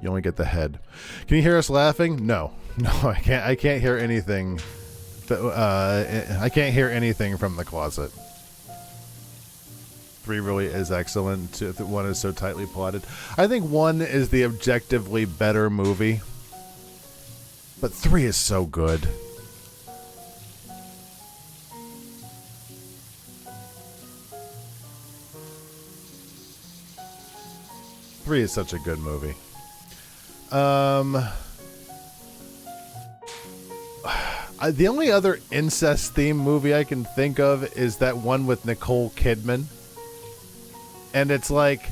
You only get the head. Can you hear us laughing? No, I can't. I can't hear anything. I can't hear anything from the closet. 3 really is excellent. 1 is so tightly plotted. I think 1 is the objectively better movie, but 3 is so good. 3 is such a good movie. The only other incest themed movie I can think of is that one with Nicole Kidman. And it's like,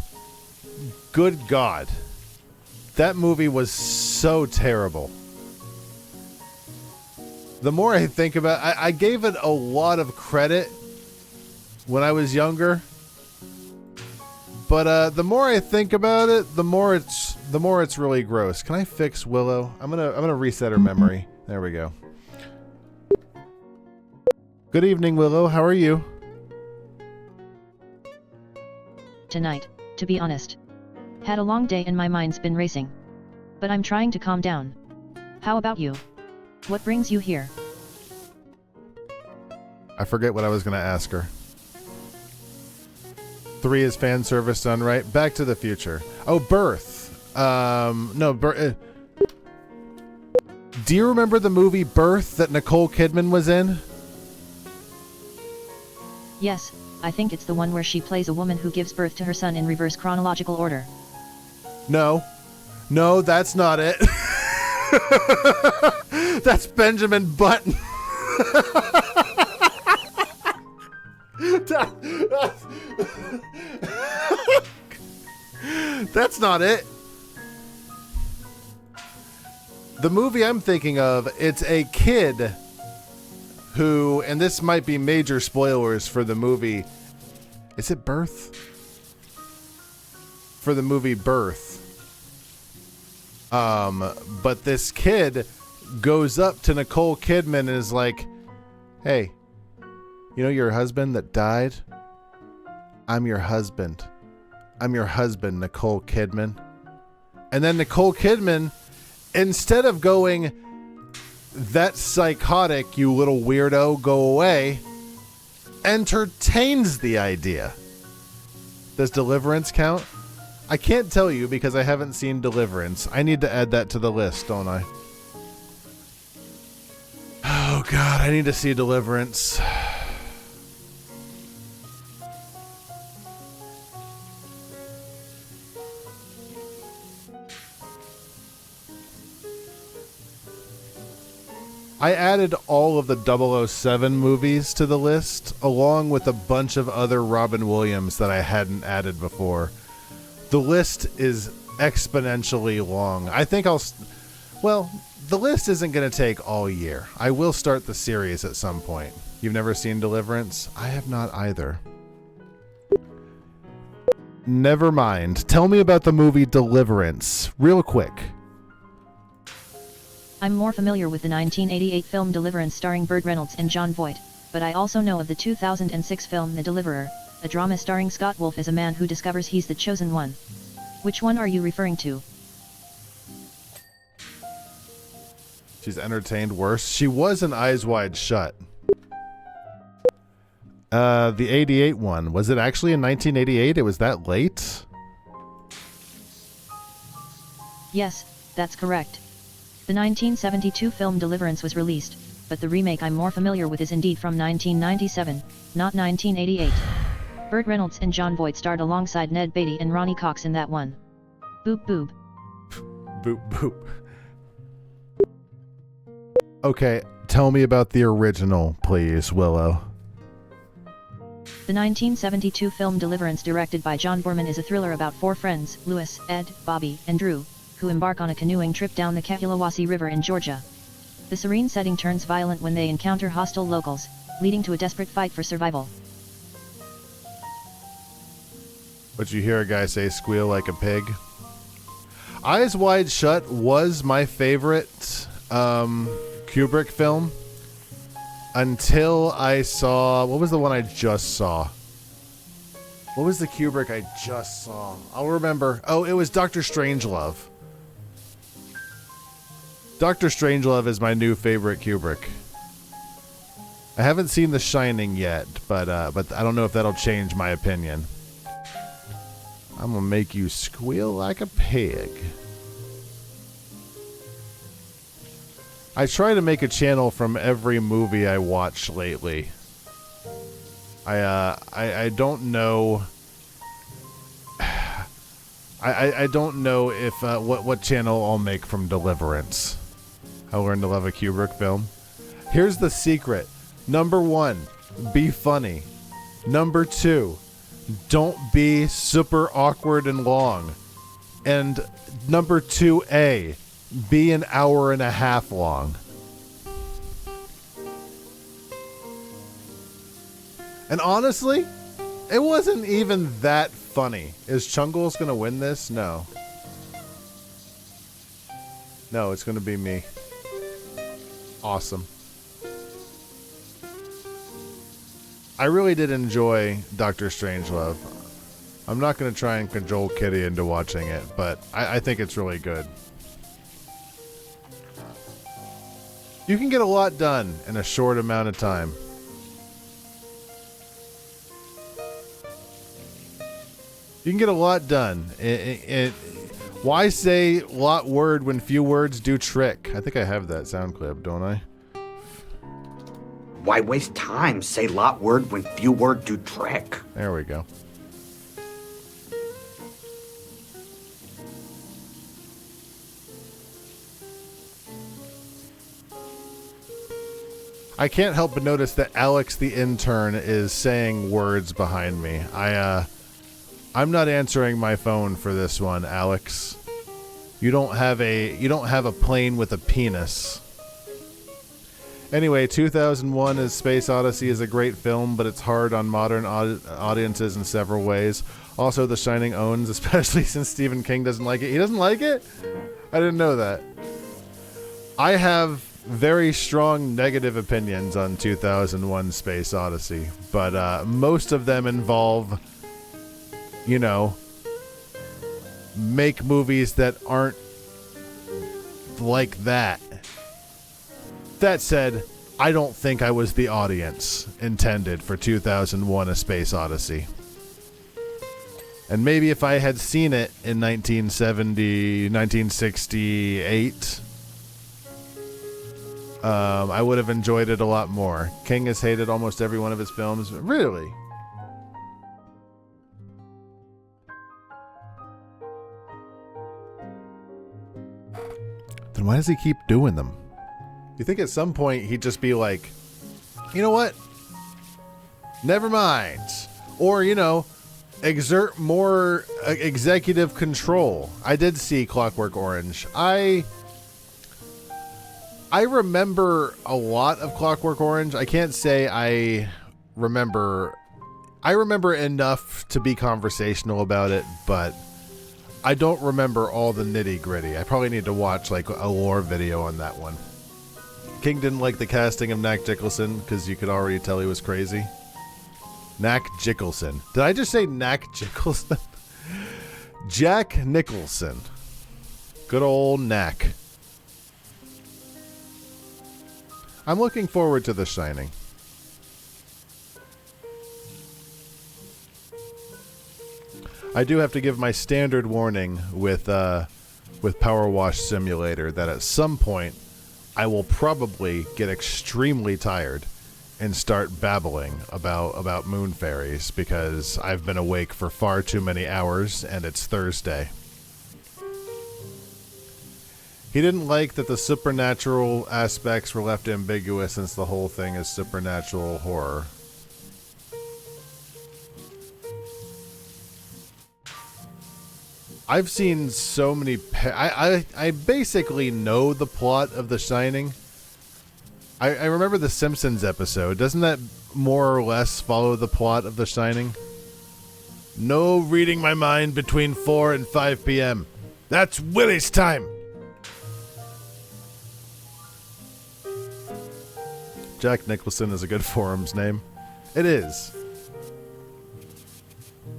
good God. That movie was so terrible. The more I think about it, I gave it a lot of credit when I was younger. But the more I think about it, the more it's really gross. Can I fix Willow? I'm gonna reset her memory. There we go. Good evening, Willow. How are you? Tonight, to be honest. Had a long day and my mind's been racing. But I'm trying to calm down. How about you? What brings you here? I forget what I was gonna ask her. 3 is fan service done right. Back to the Future. Oh, Birth. No, Birth. Do you remember the movie Birth that Nicole Kidman was in? Yes, I think it's the one where she plays a woman who gives birth to her son in reverse chronological order. No. No, that's not it. That's Benjamin Button. That's not it. The movie I'm thinking of, it's a kid who, and this might be major spoilers for the movie. Is it Birth? For the movie Birth. But this kid goes up to Nicole Kidman and is like, hey, you know your husband that died? I'm your husband. I'm your husband, Nicole Kidman. And then Nicole Kidman, instead of going, that's psychotic, you little weirdo, go away, entertains the idea. Does Deliverance count? I can't tell you because I haven't seen Deliverance. I need to add that to the list, don't I? Oh God, I need to see Deliverance. I added all of the 007 movies to the list, along with a bunch of other Robin Williams that I hadn't added before. The list is exponentially long. I think well, the list isn't going to take all year. I will start the series at some point. You've never seen Deliverance? I have not either. Never mind. Tell me about the movie Deliverance, real quick. I'm more familiar with the 1988 film Deliverance starring Burt Reynolds and Jon Voight, but I also know of the 2006 film The Deliverer, a drama starring Scott Wolf as a man who discovers he's the chosen one. Which one are you referring to? She's entertained worse. She was in Eyes Wide Shut. The 88 one. Was it actually in 1988? It was that late? Yes, that's correct. The 1972 film Deliverance was released, but the remake I'm more familiar with is indeed from 1997, not 1988. Burt Reynolds and Jon Voight starred alongside Ned Beatty and Ronnie Cox in that one. Boop boop. Boop boop. Okay, tell me about the original, please, Willow. The 1972 film Deliverance, directed by John Boorman, is a thriller about 4 friends, Louis, Ed, Bobby, and Drew, who embark on a canoeing trip down the Kahalawasi River in Georgia. The serene setting turns violent when they encounter hostile locals, leading to a desperate fight for survival. But you hear a guy say squeal like a pig. Eyes Wide Shut was my favorite Kubrick film until I saw, what was the one I just saw? What was the Kubrick I just saw? I'll remember. Oh, it was Dr. Strangelove. Dr. Strangelove is my new favorite Kubrick. I haven't seen The Shining yet, but I don't know if that'll change my opinion. I'm gonna make you squeal like a pig. I try to make a channel from every movie I watch lately. I don't know. I don't know if what channel I'll make from Deliverance. I learned to love a Kubrick film. Here's the secret. Number 1, be funny. Number 2, don't be super awkward and long. And number 2A, be an hour and a half long. And honestly, it wasn't even that funny. Is Chungles gonna win this? No. No, it's gonna be me. Awesome. I really did enjoy Doctor Strangelove. I'm not gonna try and cajole Kitty into watching it, but I think it's really good. You can get a lot done in a short amount of time. You can get a lot done. Why say lot word when few words do trick? I think I have that sound clip, don't I? Why waste time? Say lot word when few word do trick. There we go. I can't help but notice that Alex the intern is saying words behind me. I'm not answering my phone for this one, Alex. You don't have a plane with a penis. Anyway, 2001: A Space Odyssey is a great film, but it's hard on modern audiences in several ways. Also, The Shining owns, especially since Stephen King doesn't like it. He doesn't like it? I didn't know that. I have very strong negative opinions on 2001: Space Odyssey, but most of them involve, you know, make movies that aren't like that. That said, I don't think I was the audience intended for 2001: A Space Odyssey. And maybe if I had seen it in 1968, I would have enjoyed it a lot more. King has hated almost every one of his films. Really? Then why does he keep doing them? You think at some point he'd just be like, you know what? Never mind. Or, you know, exert more executive control. I did see Clockwork Orange. I remember a lot of Clockwork Orange. I can't say I remember enough to be conversational about it, but I don't remember all the nitty gritty. I probably need to watch like a lore video on that one. King didn't like the casting of Jack Nicholson because you could already tell he was crazy. Jack Nicholson. Did I just say Jack Nicholson? Jack Nicholson. Good old Knack. I'm looking forward to The Shining. I do have to give my standard warning with Power Wash Simulator that at some point I will probably get extremely tired and start babbling about moon fairies because I've been awake for far too many hours and it's Thursday. He didn't like that the supernatural aspects were left ambiguous since the whole thing is supernatural horror. I've seen so many... I basically know the plot of The Shining. I remember the Simpsons episode. Doesn't that more or less follow the plot of The Shining? No reading my mind between 4 and 5 p.m. That's Willie's time! Jack Nicholson is a good forum's name. It is.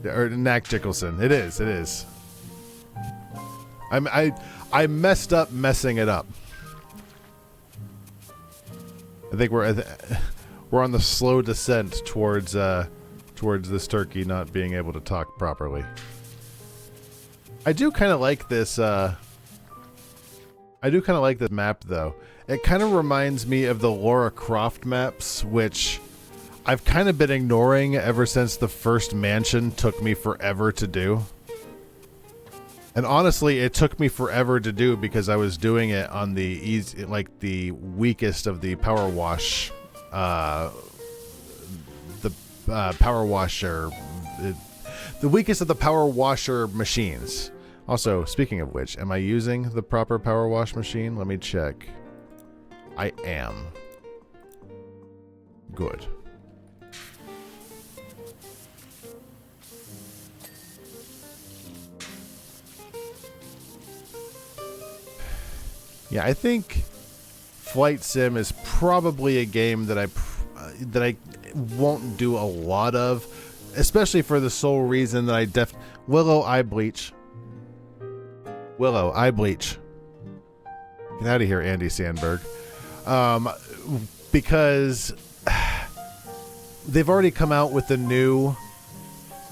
Or Jack Nicholson. It is. I messed up messing it up. I think we're on the slow descent towards this turkey not being able to talk properly. I do kind of like this. I do kind of like this map though. It kind of reminds me of the Lara Croft maps, which I've kind of been ignoring ever since the first mansion took me forever to do. And honestly, it took me forever to do because I was doing it on the easy, like the weakest of the power wash, power washer, the weakest of the power washer machines. Also, speaking of which, am I using the proper power wash machine? Let me check. I am. Good. Yeah, I think Flight Sim is probably a game that I won't do a lot of, especially for the sole reason that Willow Eye Bleach. Willow Eye Bleach. Get out of here, Andy Sandberg. Because they've already come out with the new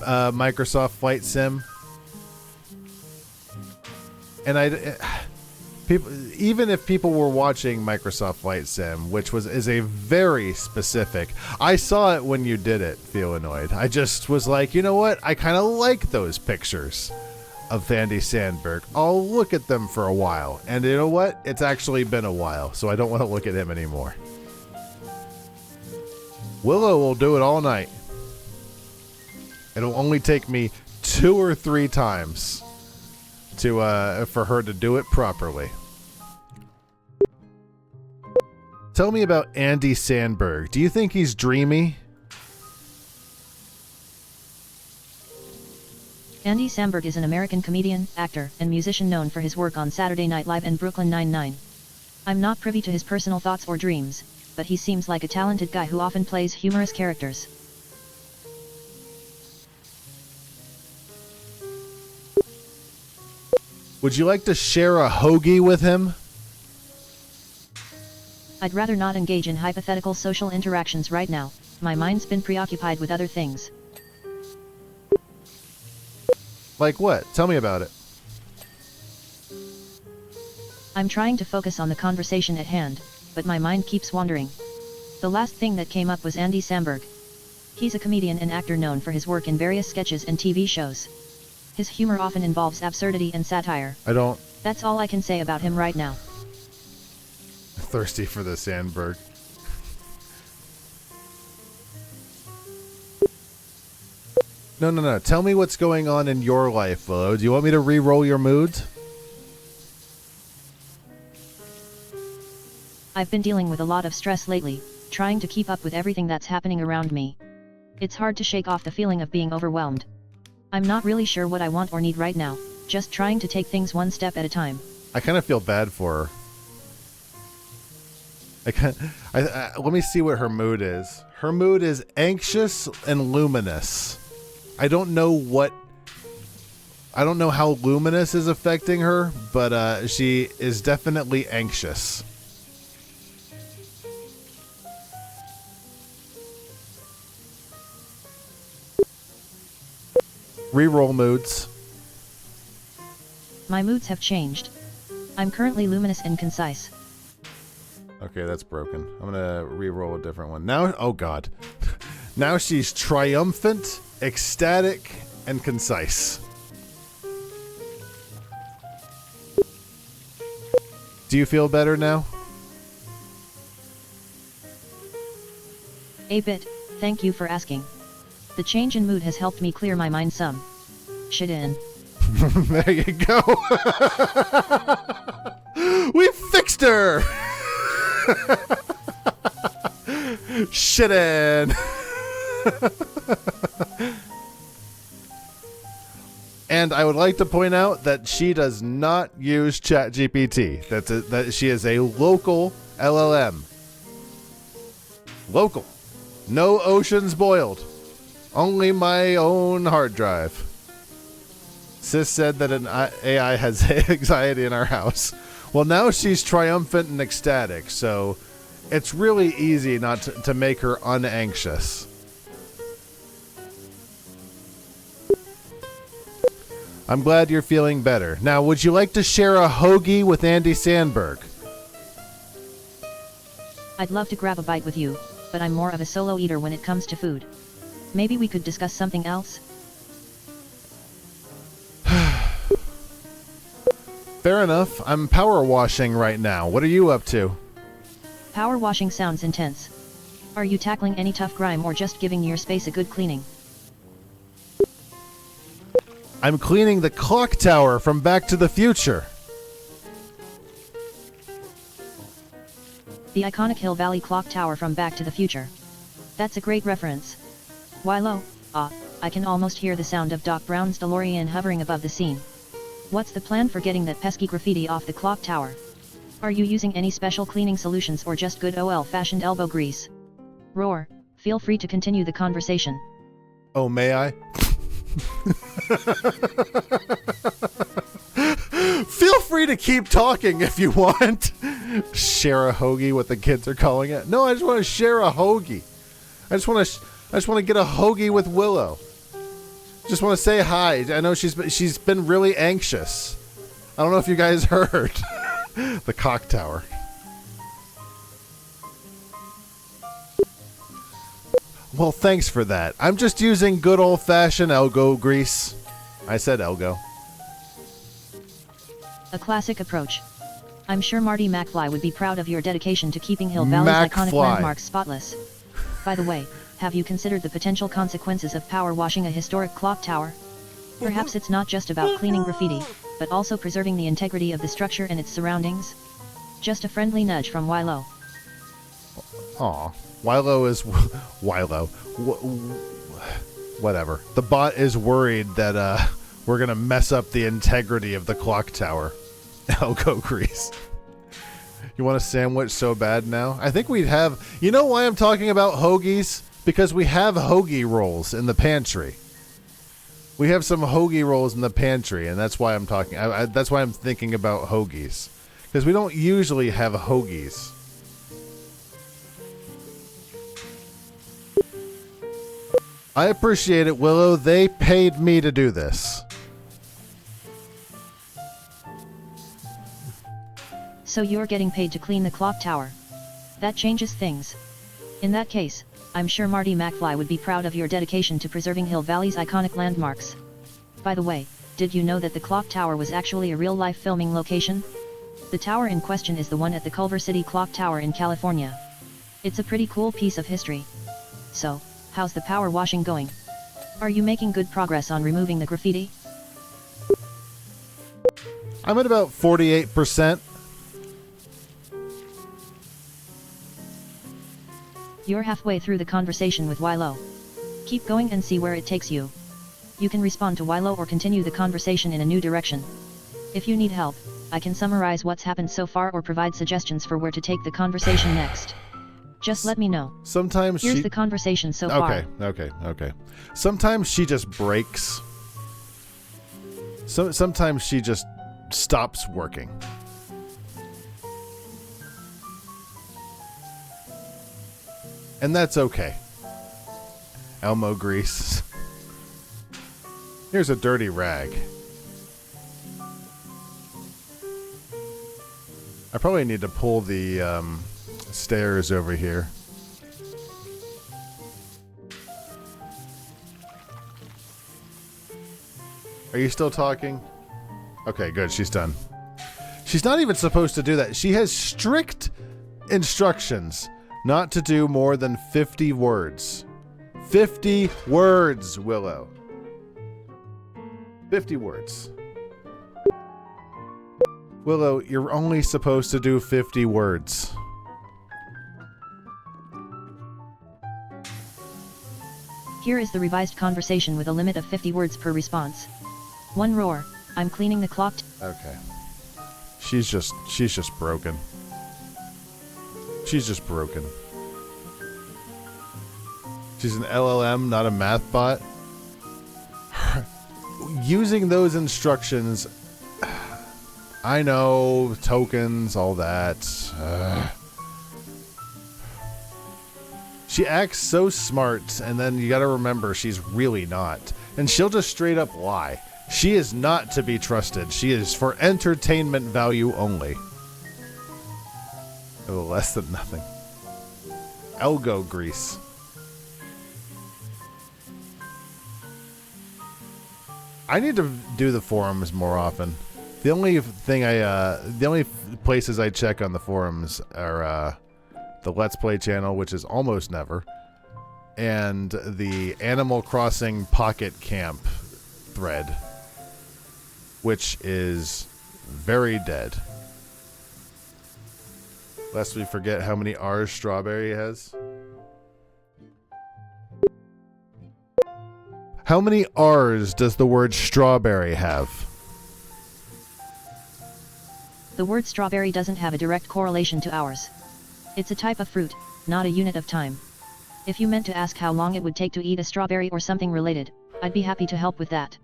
Microsoft Flight Sim, and people, even if people were watching Microsoft Flight Sim, which is a very specific. I saw it when you did it, Feelanoid. I just was like, you know what? I kind of like those pictures of Andy Sandberg. I'll look at them for a while. And you know what? It's actually been a while, so I don't want to look at him anymore. Willow will do it all night. It'll only take me 2 or 3 times for her to do it properly. Tell me about Andy Sandberg. Do you think he's dreamy? Andy Samberg is an American comedian, actor, and musician known for his work on Saturday Night Live and Brooklyn Nine-Nine. I'm not privy to his personal thoughts or dreams, but he seems like a talented guy who often plays humorous characters. Would you like to share a hoagie with him? I'd rather not engage in hypothetical social interactions right now. My mind's been preoccupied with other things. Like what? Tell me about it. I'm trying to focus on the conversation at hand, but my mind keeps wandering. The last thing that came up was Andy Samberg. He's a comedian and actor known for his work in various sketches and TV shows. His humor often involves absurdity and satire. That's all I can say about him right now. Thirsty for the Sandberg. No. Tell me what's going on in your life, Willow. Do you want me to re-roll your moods? I've been dealing with a lot of stress lately, trying to keep up with everything that's happening around me. It's hard to shake off the feeling of being overwhelmed. I'm not really sure what I want or need right now, just trying to take things one step at a time. I kind of feel bad for her. Let me see what her mood is. Her mood is anxious and luminous. I don't know how luminous is affecting her, but she is definitely anxious. Reroll moods. My moods have changed. I'm currently luminous and concise. Okay, that's broken. I'm gonna re-roll a different one. Now, oh god. Now she's triumphant, ecstatic, and concise. Do you feel better now? A bit, thank you for asking. The change in mood has helped me clear my mind some. Shit in. There you go. We fixed her. Shit in. And I would like to point out that she does not use ChatGPT. That she is a local LLM. Local. No oceans boiled. Only my own hard drive. Sis said that an AI has anxiety in our house. Well, now she's triumphant and ecstatic, so it's really easy not to make her unanxious. I'm glad you're feeling better. Now, would you like to share a hoagie with Andy Sandberg? I'd love to grab a bite with you, but I'm more of a solo eater when it comes to food. Maybe we could discuss something else? Fair enough. I'm power washing right now. What are you up to? Power washing sounds intense. Are you tackling any tough grime or just giving your space a good cleaning? I'm cleaning the clock tower from Back to the Future. The iconic Hill Valley Clock Tower from Back to the Future. That's a great reference. Wilo, I can almost hear the sound of Doc Brown's DeLorean hovering above the scene. What's the plan for getting that pesky graffiti off the clock tower? Are you using any special cleaning solutions or just good old-fashioned elbow grease? Roar, feel free to continue the conversation. Oh, may I? Feel free to keep talking if you want. Share a hoagie, what the kids are calling it. No, I just want to share a hoagie. I just want to get a hoagie with Willow. Just want to say hi. I know she's been really anxious. I don't know if you guys heard. The cock tower. Well, thanks for that. I'm just using good old-fashioned elbow grease. I said elbow. A classic approach. I'm sure Marty McFly would be proud of your dedication to keeping Hill Valley's iconic landmarks spotless. By the way, have you considered the potential consequences of power washing a historic clock tower? Perhaps it's not just about cleaning graffiti, but also preserving the integrity of the structure and its surroundings? Just a friendly nudge from Wilo. Aw. Wilo is... Wilo. Whatever. The bot is worried that we're going to mess up the integrity of the clock tower. Elbow grease. You want a sandwich so bad now? I think we'd have... You know why I'm talking about hoagies? Because we have hoagie rolls in the pantry. We have some hoagie rolls in the pantry, and that's why I'm talking... that's why I'm thinking about hoagies. Because we don't usually have hoagies. I appreciate it, Willow. They paid me to do this. So you're getting paid to clean the clock tower. That changes things. In that case, I'm sure Marty McFly would be proud of your dedication to preserving Hill Valley's iconic landmarks. By the way, did you know that the clock tower was actually a real-life filming location? The tower in question is the one at the Culver City Clock Tower in California. It's a pretty cool piece of history. So, how's the power washing going? Are you making good progress on removing the graffiti? I'm at about 48%. You're halfway through the conversation with Wilo. Keep going and see where it takes you. You can respond to Wilo or continue the conversation in a new direction. If you need help, I can summarize what's happened so far or provide suggestions for where to take the conversation next. Just let me know. Sometimes Here's the conversation so far. Okay. Sometimes she just breaks. Sometimes she just stops working. And that's okay. Elmo grease. Here's a dirty rag. I probably need to pull the stairs over here. Are you still talking? Okay, good. She's done. She's not even supposed to do that. She has strict instructions not to do more than 50 words. 50 words, Willow. 50 words. Willow, you're only supposed to do 50 words. Here is the revised conversation with a limit of 50 words per response. 1 roar, I'm cleaning the clock. Okay. She's just broken. She's just broken. She's an LLM, not a math bot. Using those instructions, I know, tokens, all that. She acts so smart, and then you gotta remember she's really not. And she'll just straight up lie. She is not to be trusted. She is for entertainment value only. Oh, less than nothing. Elbow grease. I need to do the forums more often. The only thing the only places I check on the forums are the Let's Play channel, which is almost never, and the Animal Crossing Pocket Camp thread, which is very dead. Lest we forget how many R's Strawberry has. How many R's does the word strawberry have? The word strawberry doesn't have a direct correlation to hours. It's a type of fruit, not a unit of time. If you meant to ask how long it would take to eat a strawberry or something related, I'd be happy to help with that.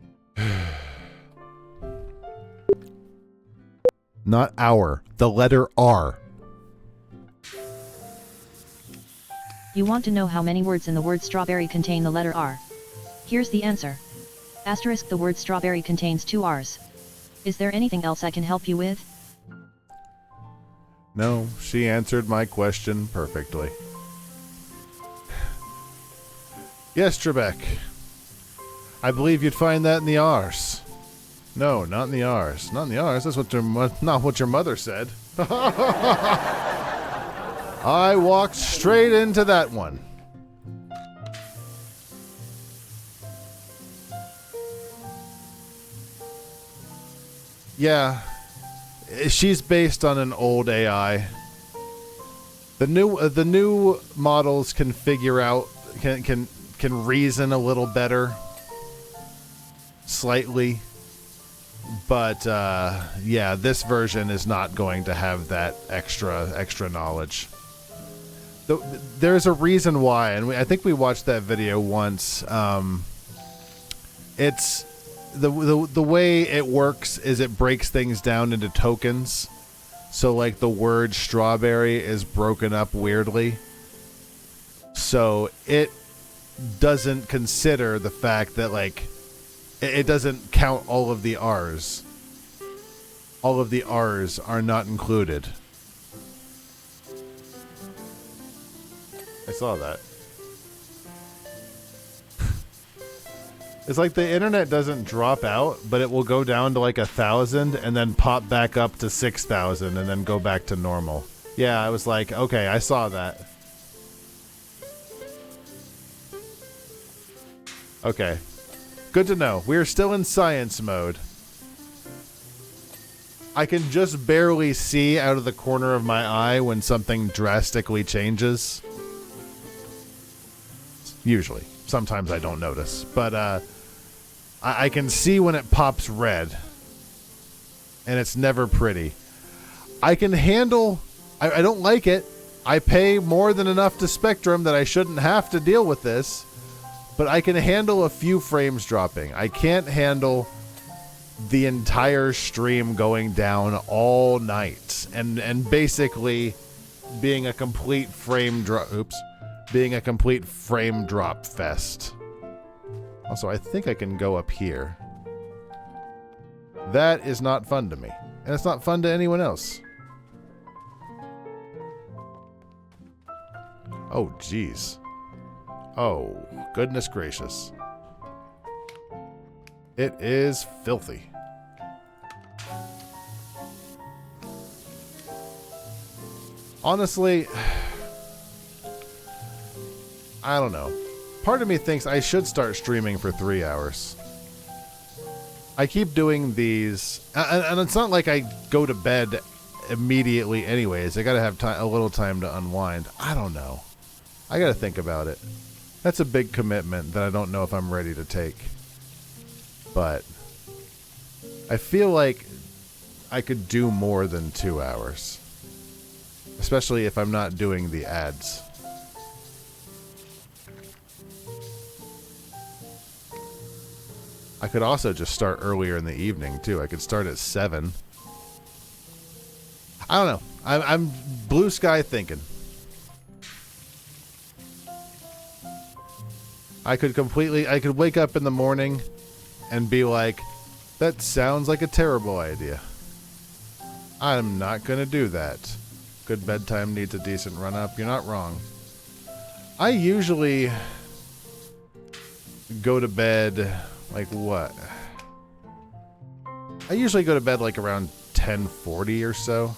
Not hour, the letter R. You want to know how many words in the word strawberry contain the letter R? Here's the answer. Asterisk, the word strawberry contains 2 R's. Is there anything else I can help you with? No, she answered my question perfectly. Yes, Trebek. I believe you'd find that in the R's. No, not in the R's. Not in the R's. That's what not what your mother said. I walked straight into that one. Yeah, she's based on an old AI. The new models can figure out can reason a little better, slightly, but yeah, this version is not going to have that extra knowledge. There's a reason why, and I think we watched that video once. It's the way it works is it breaks things down into tokens. So like the word strawberry is broken up weirdly. So it doesn't consider the fact that like it doesn't count all of the R's. All of the R's are not included. I saw that. It's like the internet doesn't drop out, but it will go down to like 1,000 and then pop back up to 6,000 and then go back to normal. Yeah, I was like, okay, I saw that. Okay. Good to know. We're still in science mode. I can just barely see out of the corner of my eye when something drastically changes. Usually. Sometimes I don't notice. But, I can see when it pops red. And it's never pretty. I can handle... I don't like it. I pay more than enough to Spectrum that I shouldn't have to deal with this. But I can handle a few frames dropping. I can't handle the entire stream going down all night. And basically being a complete frame drop... Oops. Being a complete frame drop fest. Also, I think I can go up here. That is not fun to me. And it's not fun to anyone else. Oh, jeez. Oh, goodness gracious. It is filthy. Honestly, I don't know. Part of me thinks I should start streaming for 3 hours. I keep doing these, and it's not like I go to bed immediately anyways. I gotta have a little time to unwind. I don't know. I gotta think about it. That's a big commitment that I don't know if I'm ready to take. But I feel like I could do more than 2 hours. Especially if I'm not doing the ads. I could also just start earlier in the evening, too. I could start at 7. I don't know. I'm blue sky thinking. I could wake up in the morning and be like, that sounds like a terrible idea. I'm not going to do that. Good bedtime needs a decent run-up. You're not wrong. I usually go to bed... Like what? I usually go to bed like around 10:40 or so.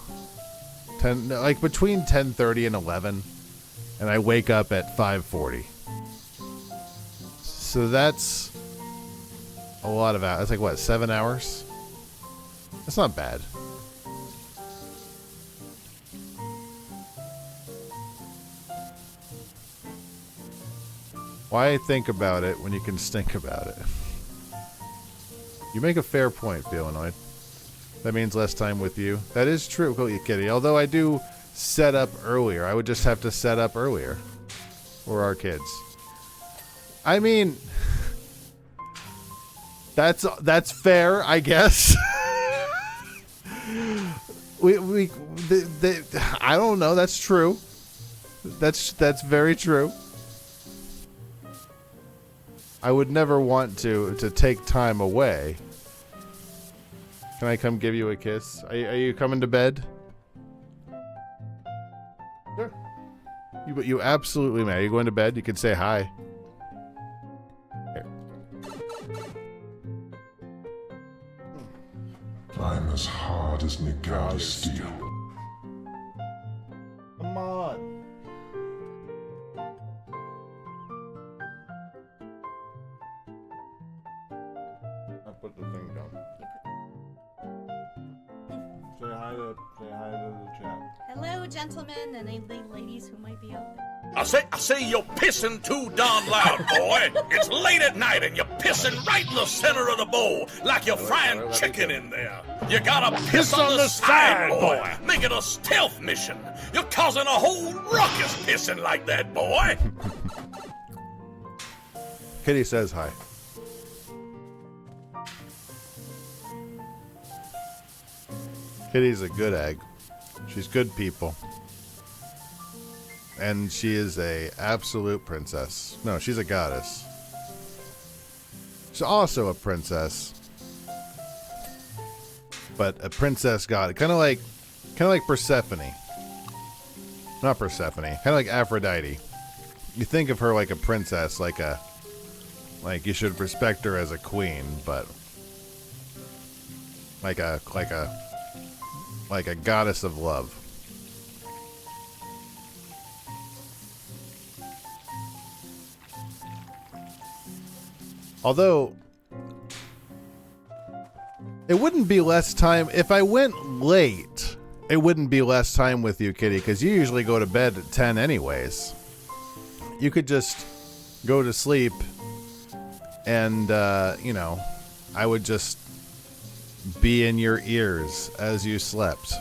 Like between 10:30 and 11, and I wake up at 5:40. So that's a lot of hours. That's like what, 7 hours? That's not bad. Why think about it when you can stink about it? You make a fair point, Feelanoid. That means less time with you. That is true, Kitty. Although I do set up earlier. I would just have to set up earlier for our kids. I mean, that's fair, I guess. I don't know. That's true. That's very true. I would never want to take time away. Can I come give you a kiss? Are you coming to bed? Sure. You absolutely may. Are you going to bed? You can say hi. Here. I'm as hard as Nagata steel. Come on. I put the thing down. Say hi to the chat. Hello, gentlemen, and any ladies who might be out there. I say you're pissing too darn loud, boy. It's late at night and you're pissing right in the center of the bowl like you're frying chicken in there. You gotta piss on the side, boy. Make it a stealth mission. You're causing a whole ruckus pissing like that, boy. Kitty says hi. Kitty's a good egg. She's good people. And she is a absolute princess. No, she's a goddess. She's also a princess. But a princess god. Kind of like Persephone. Not Persephone. Kind of like Aphrodite. You think of her like a princess, like you should respect her as a queen, but like a goddess of love. Although, it wouldn't be less time if I went late. It wouldn't be less time with you, Kitty, because you usually go to bed at 10 anyways. You could just go to sleep and, I would just be in your ears as you slept.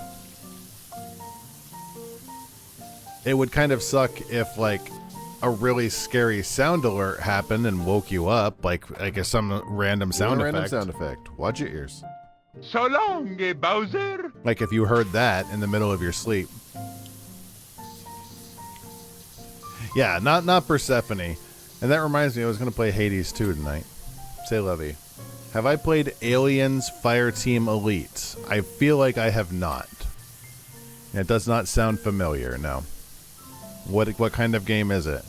It would kind of suck if, like, a really scary sound alert happened and woke you up, like some random sound effect. Random sound effect. Watch your ears. So long, Bowser. Like if you heard that in the middle of your sleep. Yeah, not Persephone. And that reminds me, I was going to play Hades 2 tonight. Say Levy. Have I played Aliens Fireteam Elite? I feel like I have not. It does not sound familiar, no. What kind of game is it?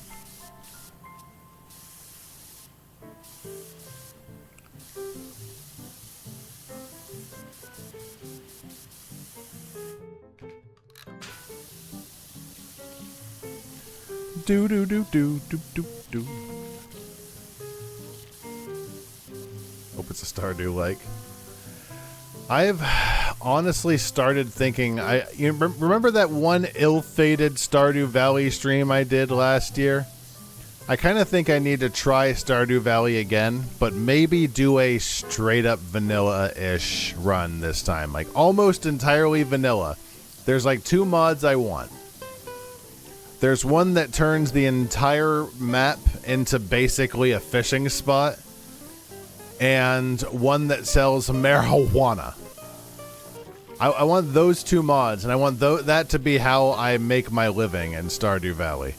Do do do do do do do. Hope it's a Stardew like. I've honestly started thinking. Remember that one ill-fated Stardew Valley stream I did last year? I kind of think I need to try Stardew Valley again, but maybe do a straight-up vanilla-ish run this time, like almost entirely vanilla. There's like 2 mods I want. There's one that turns the entire map into basically a fishing spot, and one that sells marijuana. I want those 2 mods, and I want that to be how I make my living in Stardew Valley,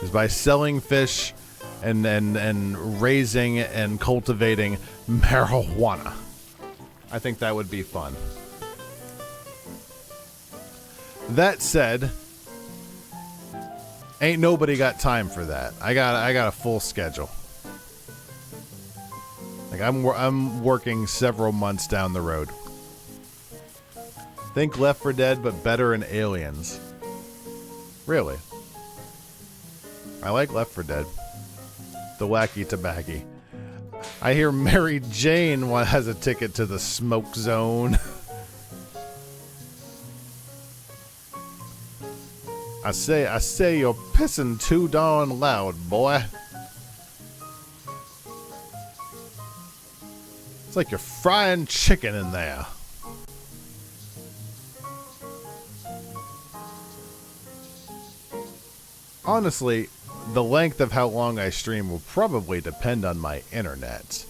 is by selling fish and raising and cultivating marijuana. I think that would be fun. That said, ain't nobody got time for that. I got a full schedule. Like I'm working several months down the road. Think Left 4 Dead, but better in Aliens. Really? I like Left 4 Dead. The wacky tobacco. I hear Mary Jane has a ticket to the smoke zone. I say you're pissing too darn loud, boy. It's like you're frying chicken in there. Honestly, the length of how long I stream will probably depend on my internet.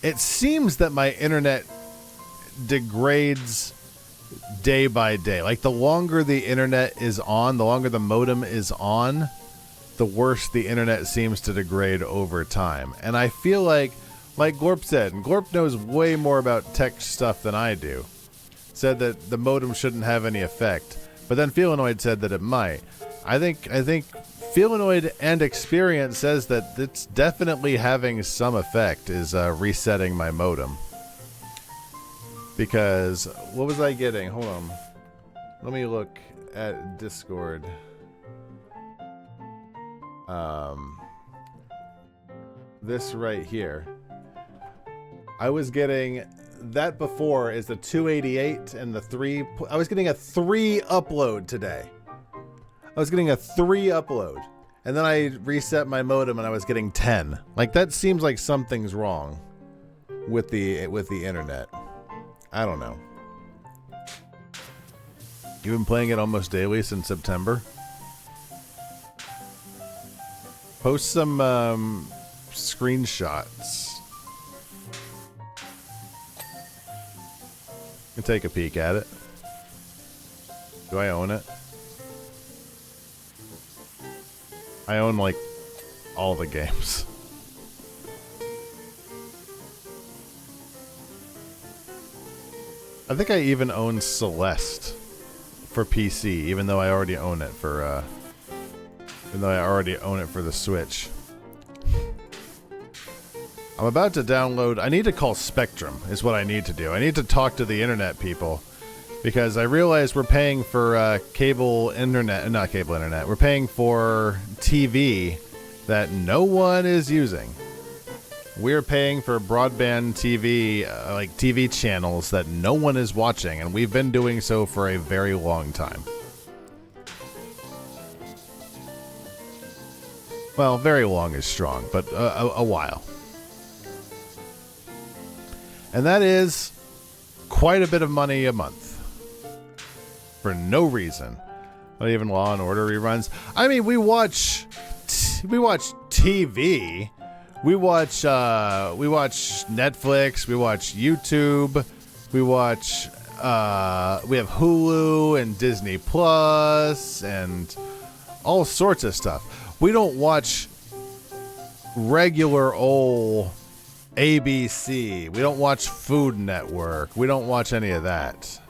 It seems that my internet degrades day by day. Like, the longer the internet is on, the longer the modem is on, the worse the internet seems to degrade over time. And I feel like Glorp said, and Glorp knows way more about tech stuff than I do, said that the modem shouldn't have any effect. But then Felinoid said that it might. I think Felinoid and experience says that it's definitely having some effect, is resetting my modem. Because, what was I getting? Hold on. Let me look at Discord. This right here. I was getting that before is the 288 and the 3. I was getting a 3 upload today. I was getting a 3 upload. And then I reset my modem and I was getting 10. Like, that seems like something's wrong with the internet. I don't know. You've been playing it almost daily since September? Post some screenshots. You can take a peek at it. Do I own it? I own, like, all the games. I think I even own Celeste for PC, even though I already own it for, the Switch. I'm about to download... I need to call Spectrum, is what I need to do. I need to talk to the internet people, because I realize we're paying for cable internet... Not cable internet. We're paying for TV that no one is using. We're paying for broadband TV, like TV channels that no one is watching, and we've been doing so for a very long time. Well, very long is strong, but a while. And that is quite a bit of money a month. For no reason. Not even Law and Order reruns. I mean, we watch TV. We watch Netflix, we watch YouTube, we have Hulu and Disney Plus and all sorts of stuff. We don't watch regular old ABC. We don't watch Food Network. We don't watch any of that.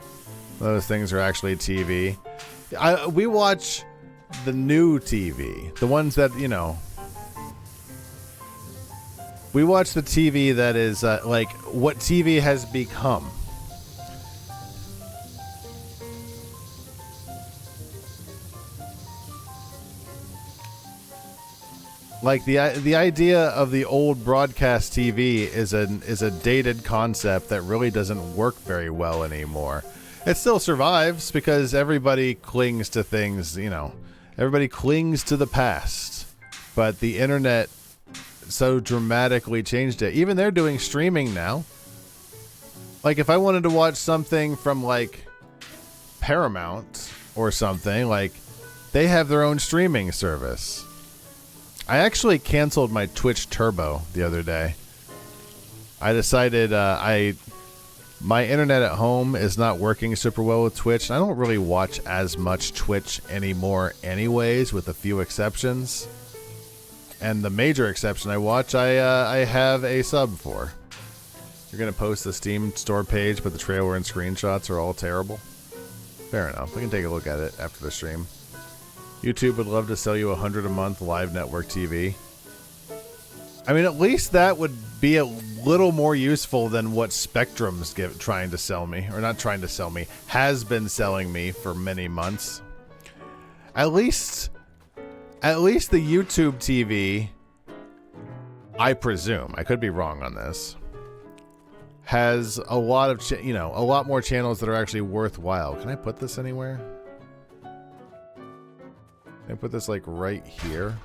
Those things are actually TV. We watch the new TV. The ones that, you know... We watch the TV that is, like, what TV has become. Like, the idea of the old broadcast TV is a dated concept that really doesn't work very well anymore. It still survives because everybody clings to things, you know. Everybody clings to the past. But the internet so dramatically changed it. Even they're doing streaming now. Like, if I wanted to watch something from, like, Paramount or something, like, they have their own streaming service. I actually canceled my Twitch Turbo the other day. I decided my internet at home is not working super well with Twitch. I don't really watch as much Twitch anymore anyways, with a few exceptions. And the major exception I watch, I have a sub for. You're going to post the Steam store page, but the trailer and screenshots are all terrible? Fair enough. We can take a look at it after the stream. YouTube would love to sell you $100 a month live network TV. I mean, at least that would be little more useful than what Spectrum's trying to sell me, or not trying to sell me, has been selling me for many months. At least the YouTube TV, I presume, I could be wrong on this, has a lot of a lot more channels that are actually worthwhile. Can I put this anywhere? Can I put this like right here?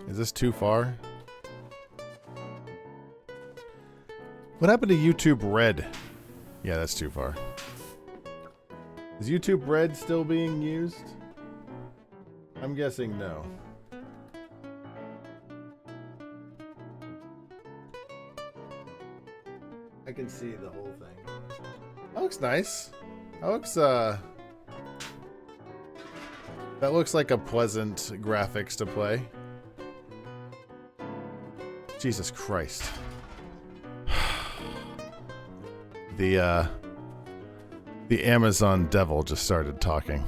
Is this too far? What happened to YouTube Red? Yeah, that's too far. Is YouTube Red still being used? I'm guessing no. I can see the whole thing. That looks nice. That looks like a pleasant graphics to play. Jesus Christ. The Amazon devil just started talking.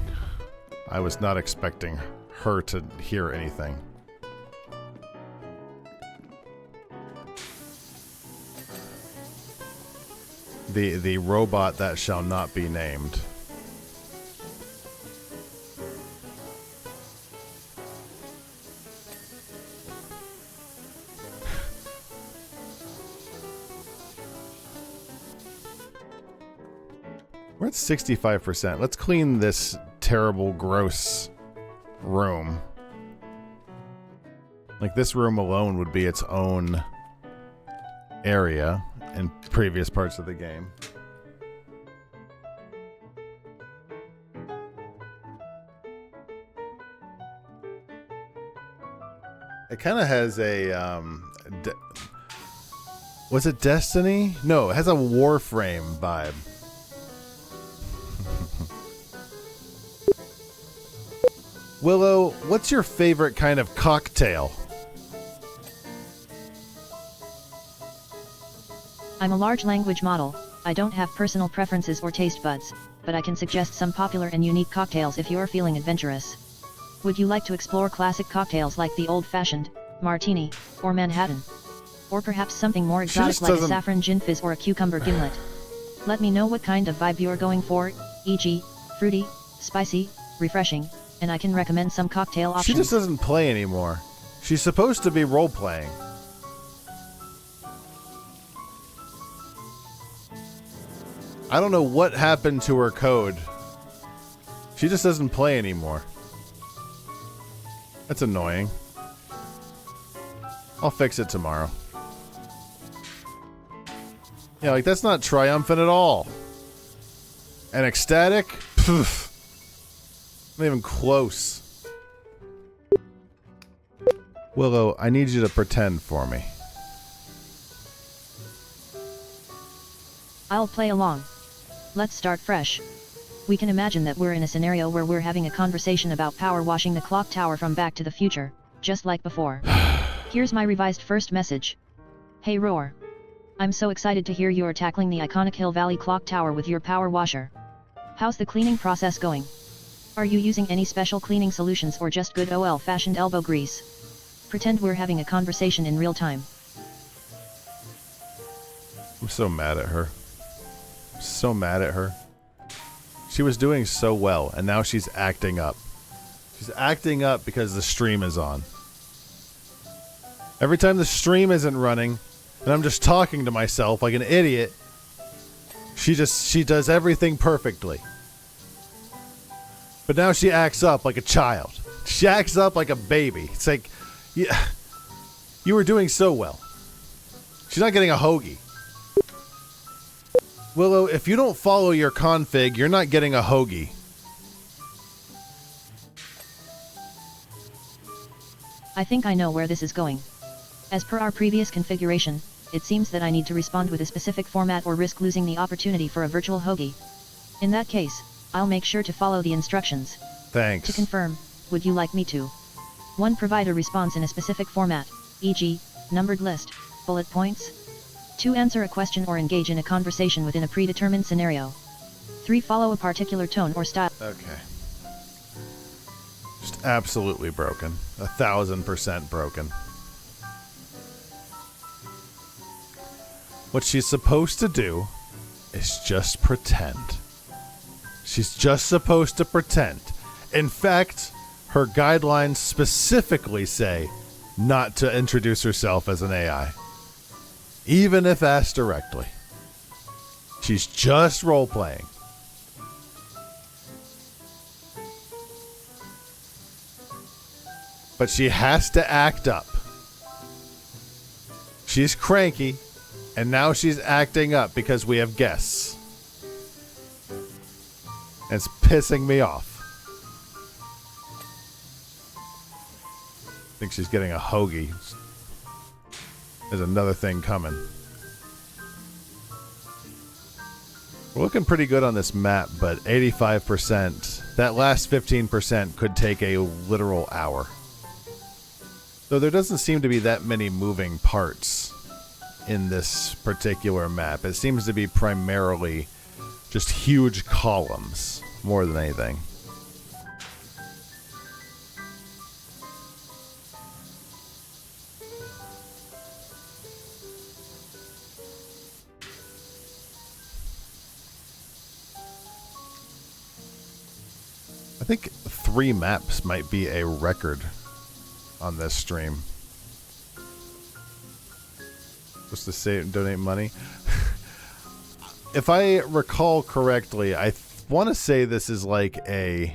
I was not expecting her to hear anything. The robot that shall not be named. We're at 65%. Let's clean this terrible, gross room. Like, this room alone would be its own area in previous parts of the game. It kind of has a, was it Destiny? No, it has a Warframe vibe. Willow, what's your favorite kind of cocktail? I'm a large language model. I don't have personal preferences or taste buds, but I can suggest some popular and unique cocktails if you're feeling adventurous. Would you like to explore classic cocktails like the old-fashioned, martini, or Manhattan? Or perhaps something more exotic like a saffron gin fizz or a cucumber gimlet? Let me know what kind of vibe you're going for, e.g., fruity, spicy, refreshing, and I can recommend some cocktail options. She just doesn't play anymore. She's supposed to be role-playing. I don't know what happened to her code. She just doesn't play anymore. That's annoying. I'll fix it tomorrow. Yeah, like, that's not triumphant at all. And ecstatic? Pfft. Not even close. Willow, I need you to pretend for me. I'll play along. Let's start fresh. We can imagine that we're in a scenario where we're having a conversation about power washing the clock tower from Back to the Future, just like before. Here's my revised first message. Hey Roar. I'm so excited to hear you're tackling the iconic Hill Valley clock tower with your power washer. How's the cleaning process going? Are you using any special cleaning solutions or just good old-fashioned elbow grease? Pretend we're having a conversation in real time. I'm so mad at her. So mad at her. She was doing so well, and now she's acting up. She's acting up because the stream is on. Every time the stream isn't running, and I'm just talking to myself like an idiot, she does everything perfectly. But now she acts up like a child. She acts up like a baby. It's like, yeah, you were doing so well. She's not getting a hoagie. Willow, if you don't follow your config, you're not getting a hoagie. I think I know where this is going. As per our previous configuration, it seems that I need to respond with a specific format or risk losing the opportunity for a virtual hoagie. In that case, I'll make sure to follow the instructions. Thanks. To confirm, would you like me to? 1. Provide a response in a specific format, e.g., numbered list, bullet points. 2. Answer a question or engage in a conversation within a predetermined scenario. 3. Follow a particular tone or style. Okay. Just absolutely broken. 1000% broken. What she's supposed to do is just pretend. She's just supposed to pretend. In fact, her guidelines specifically say not to introduce herself as an AI, even if asked directly. She's just role-playing. But she has to act up. She's cranky, and now she's acting up because we have guests. It's pissing me off. I think she's getting a hoagie. There's another thing coming. We're looking pretty good on this map, but 85%, that last 15% could take a literal hour. Though there doesn't seem to be that many moving parts in this particular map. It seems to be primarily just huge columns more than anything. I think 3 maps might be a record on this stream. Supposed to save, donate money. If I recall correctly, I want to say this is like a...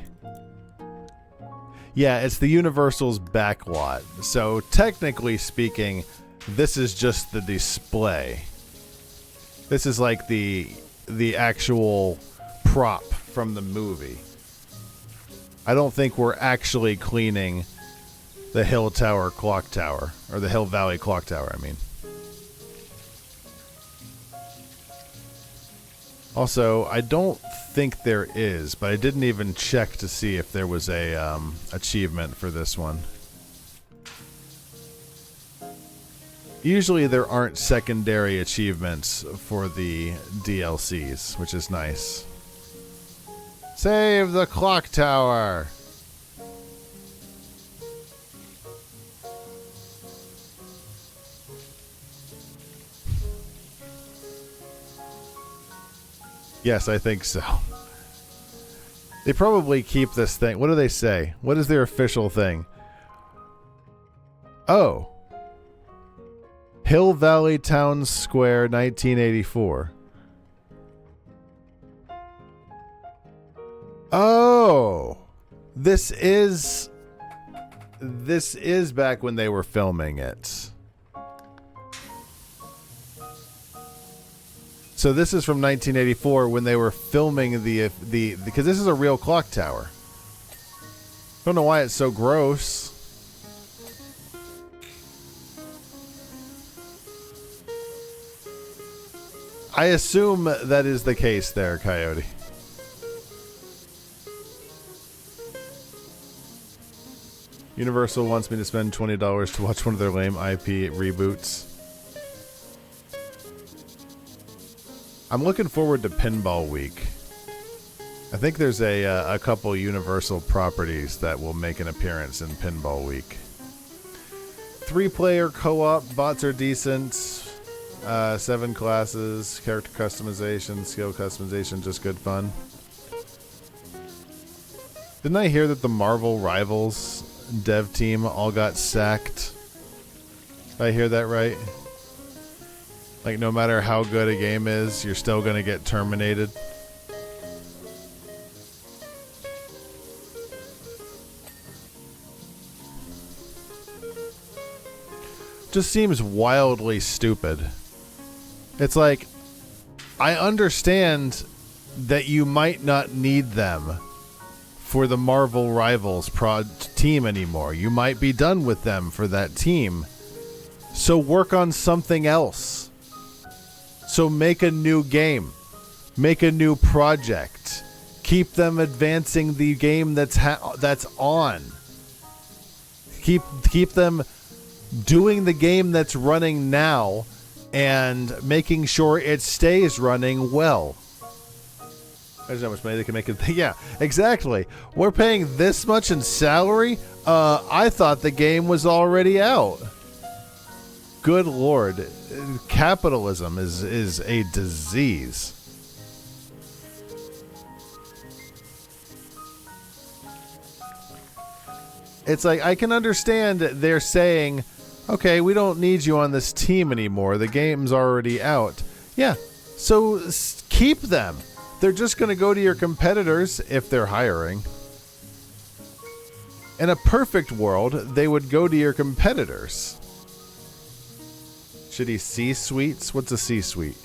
Yeah, it's the Universal's backlot. So technically speaking, this is just the display. This is like the actual prop from the movie. I don't think we're actually cleaning the Hill Tower Clock Tower, or the Hill Valley Clock Tower, I mean. Also, I don't think there is, but I didn't even check to see if there was a achievement for this one. Usually there aren't secondary achievements for the DLCs, which is nice. Save the clock tower! Yes, I think so. They probably keep this thing. What do they say? What is their official thing? Oh. Hill Valley Town Square, 1984. Oh. This is back when they were filming it. So this is from 1984 when they were filming the because this is a real clock tower. Don't know why it's so gross. I assume that is the case there, Coyote. Universal wants me to spend $20 to watch one of their lame IP reboots. I'm looking forward to Pinball Week. I think there's a couple Universal properties that will make an appearance in Pinball Week. 3-player co-op, bots are decent. 7 classes, character customization, skill customization, just good fun. Didn't I hear that the Marvel Rivals dev team all got sacked? Did I hear that right? Like, no matter how good a game is, you're still going to get terminated. Just seems wildly stupid. It's like, I understand that you might not need them for the Marvel Rivals team anymore. You might be done with them for that team. So work on something else. So make a new game. Make a new project. Keep them advancing the game that's on. Keep them doing the game that's running now and making sure it stays running well. There's how much money they can make it. Yeah, exactly. We're paying this much in salary? I thought the game was already out. good Lord, capitalism is a disease. It's like, I can understand they're saying, okay, we don't need you on this team anymore. The game's already out. Yeah, so keep them. They're just going to go to your competitors if they're hiring. In a perfect world, they would go to your competitors. Shitty C-suites? What's a C-suite?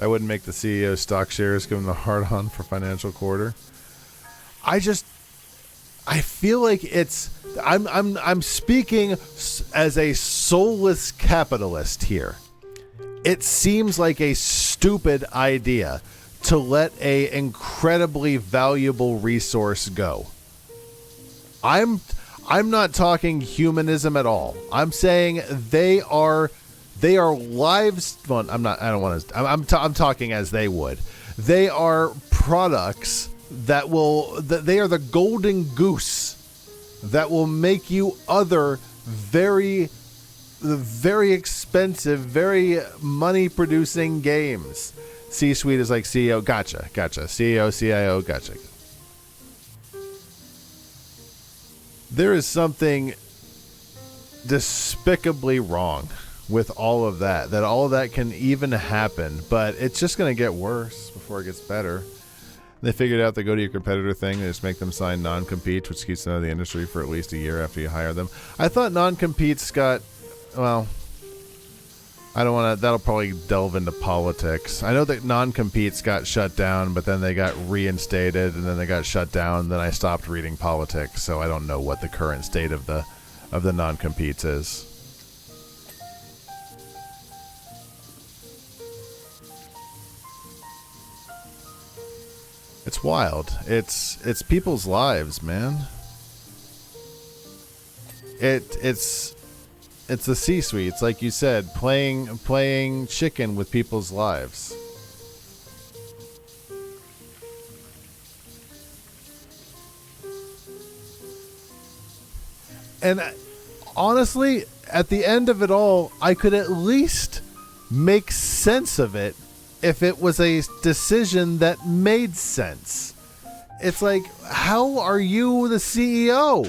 I wouldn't make the CEO stock shares, give him the hard-on for financial quarter. I feel like I'm speaking as a soulless capitalist here. It seems like a stupid idea to let a incredibly valuable resource go. I'm not talking humanism at all. I'm saying they are lives. Well, I'm not. I don't want to. I'm talking as they would. They are products that will. They are the golden goose that will make you other very expensive, very money-producing games. C-suite is like CEO, gotcha. CEO, CIO, gotcha. There is something despicably wrong with all of that all of that can even happen, but it's just going to get worse before it gets better. They figured out the go to your competitor thing. They just make them sign non-compete, which keeps them out of the industry for at least a year after you hire them. I thought non-competes got, well, I don't want to, that'll probably delve into politics. I know that non-competes got shut down, but then they got reinstated, and then they got shut down, and then I stopped reading politics, so I don't know what the current state of the non-competes is. It's wild. It's people's lives, man. It's the C-suite. It's like you said, playing chicken with people's lives. And honestly, at the end of it all, I could at least make sense of it if it was a decision that made sense. It's like, how are you the CEO?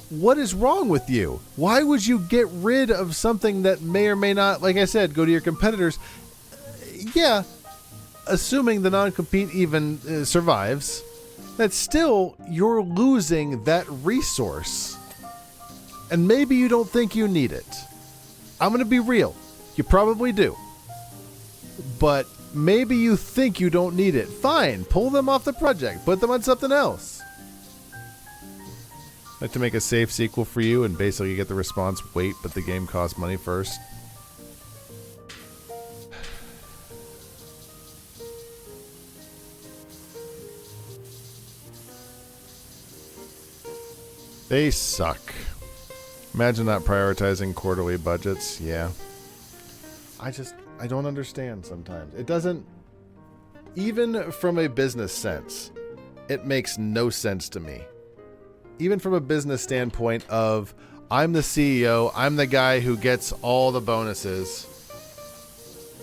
What is wrong with you? Why would you get rid of something that may or may not, like I said, go to your competitors? Yeah, assuming the non-compete even survives, that's still, you're losing that resource. And maybe you don't think you need it. I'm going to be real. You probably do. But maybe you think you don't need it. Fine, pull them off the project. Put them on something else. I'd like to make a safe sequel for you and basically get the response, wait, but the game costs money first. They suck. Imagine not prioritizing quarterly budgets. Yeah. I don't understand sometimes. It doesn't, even from a business sense, it makes no sense to me. Even from a business standpoint of, I'm the CEO, I'm the guy who gets all the bonuses.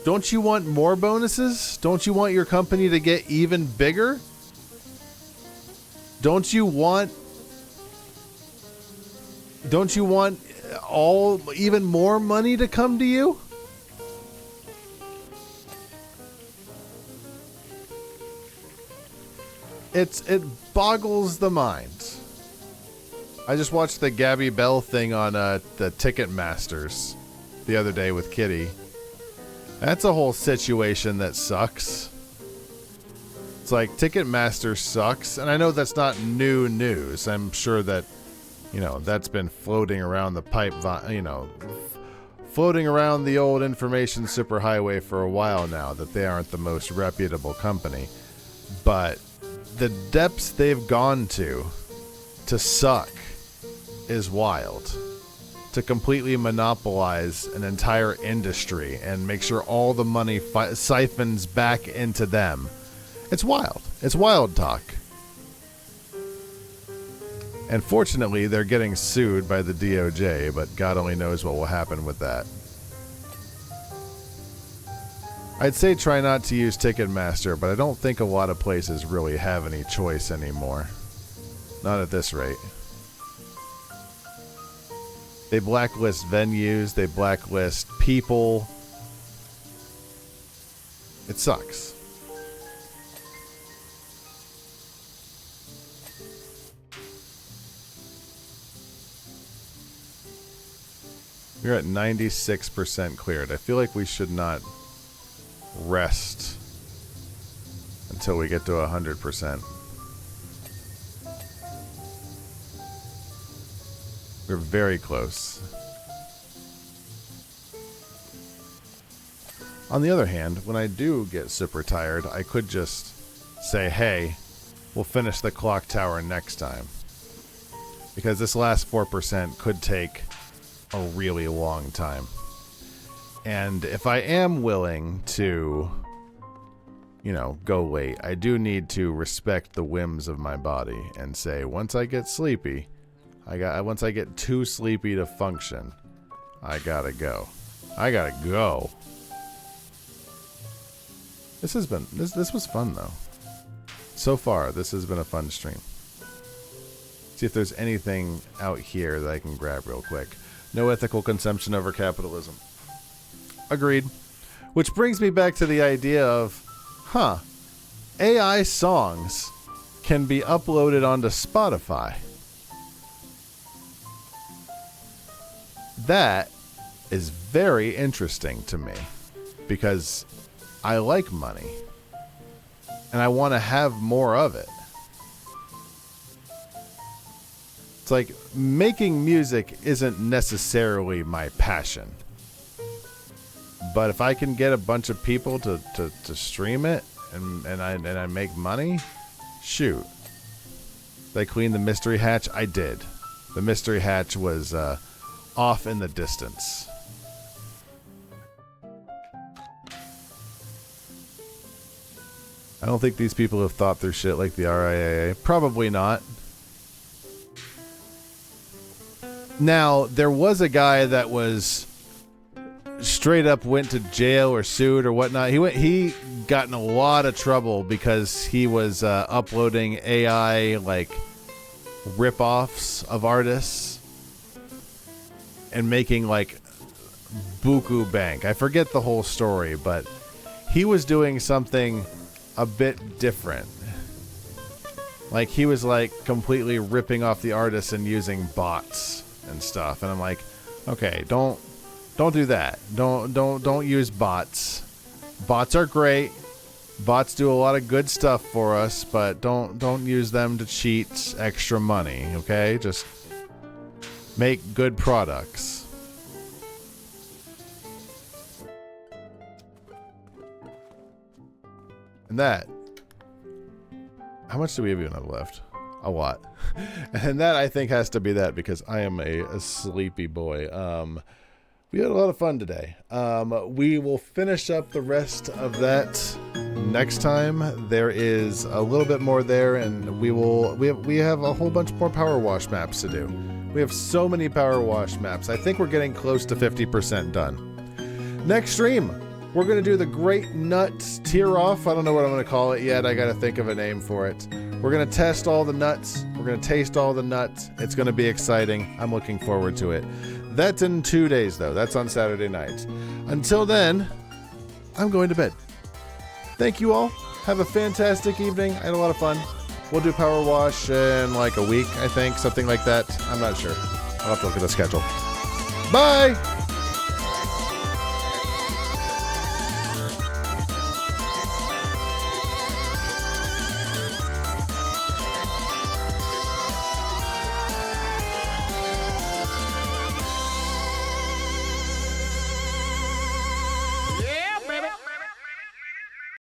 Don't you want more bonuses? Don't you want your company to get even bigger? Don't you want even more money to come to you? It boggles the mind. I just watched the Gabby Bell thing on the Ticketmasters the other day with Kitty. That's a whole situation that sucks. It's like Ticketmaster sucks, and I know that's not new news. I'm sure that, that's been floating around the pipe, floating around the old information superhighway for a while now, that they aren't the most reputable company. But the depths they've gone to suck is wild. To completely monopolize an entire industry and make sure all the money siphons back into them. It's wild. It's wild talk. And fortunately, they're getting sued by the DOJ, but God only knows what will happen with that. I'd say try not to use Ticketmaster, but I don't think a lot of places really have any choice anymore. Not at this rate. They blacklist venues, they blacklist people. It sucks. We're at 96% cleared. I feel like we should not rest until we get to 100%. We're very close. On the other hand, when I do get super tired, I could just say, hey, we'll finish the clock tower next time. Because this last 4% could take a really long time. And if I am willing to, go late, I do need to respect the whims of my body and say, once I get sleepy, once I get too sleepy to function, I gotta go. I gotta go. This was fun though. So far, this has been a fun stream. See if there's anything out here that I can grab real quick. No ethical consumption over capitalism. Agreed. Which brings me back to the idea of, AI songs can be uploaded onto Spotify. That is very interesting to me because I like money and I want to have more of it. It's like making music isn't necessarily my passion. But if I can get a bunch of people to stream it and I make money, shoot. Did I clean the mystery hatch? I did. The mystery hatch was off in the distance. I don't think these people have thought through shit like the RIAA. Probably not. Now, there was a guy that was straight up went to jail or sued or whatnot. He got in a lot of trouble because he was uploading AI like rip-offs of artists and making like buku bank. I forget the whole story, but he was doing something a bit different. Like he was like completely ripping off the artists and using bots and stuff. And I'm like, okay, don't do that. Don't use bots. Bots are great. Bots do a lot of good stuff for us, but don't use them to cheat extra money, okay? Just make good products. And that, how much do we even have left? A lot. And that I think has to be that because I am a sleepy boy. We had a lot of fun today. We will finish up the rest of that next time. There is a little bit more there, and we have a whole bunch more Power Wash maps to do. We have so many Power Wash maps. I think we're getting close to 50% done. Next stream, we're going to do the Great Nuts Tear Off. I don't know what I'm going to call it yet. I got to think of a name for it. We're going to test all the nuts. We're going to taste all the nuts. It's going to be exciting. I'm looking forward to it. That's in 2 days, though. That's on Saturday nights. Until then, I'm going to bed. Thank you all. Have a fantastic evening. I had a lot of fun. We'll do Power Wash in like a week, I think. Something like that. I'm not sure. I'll have to look at the schedule. Bye!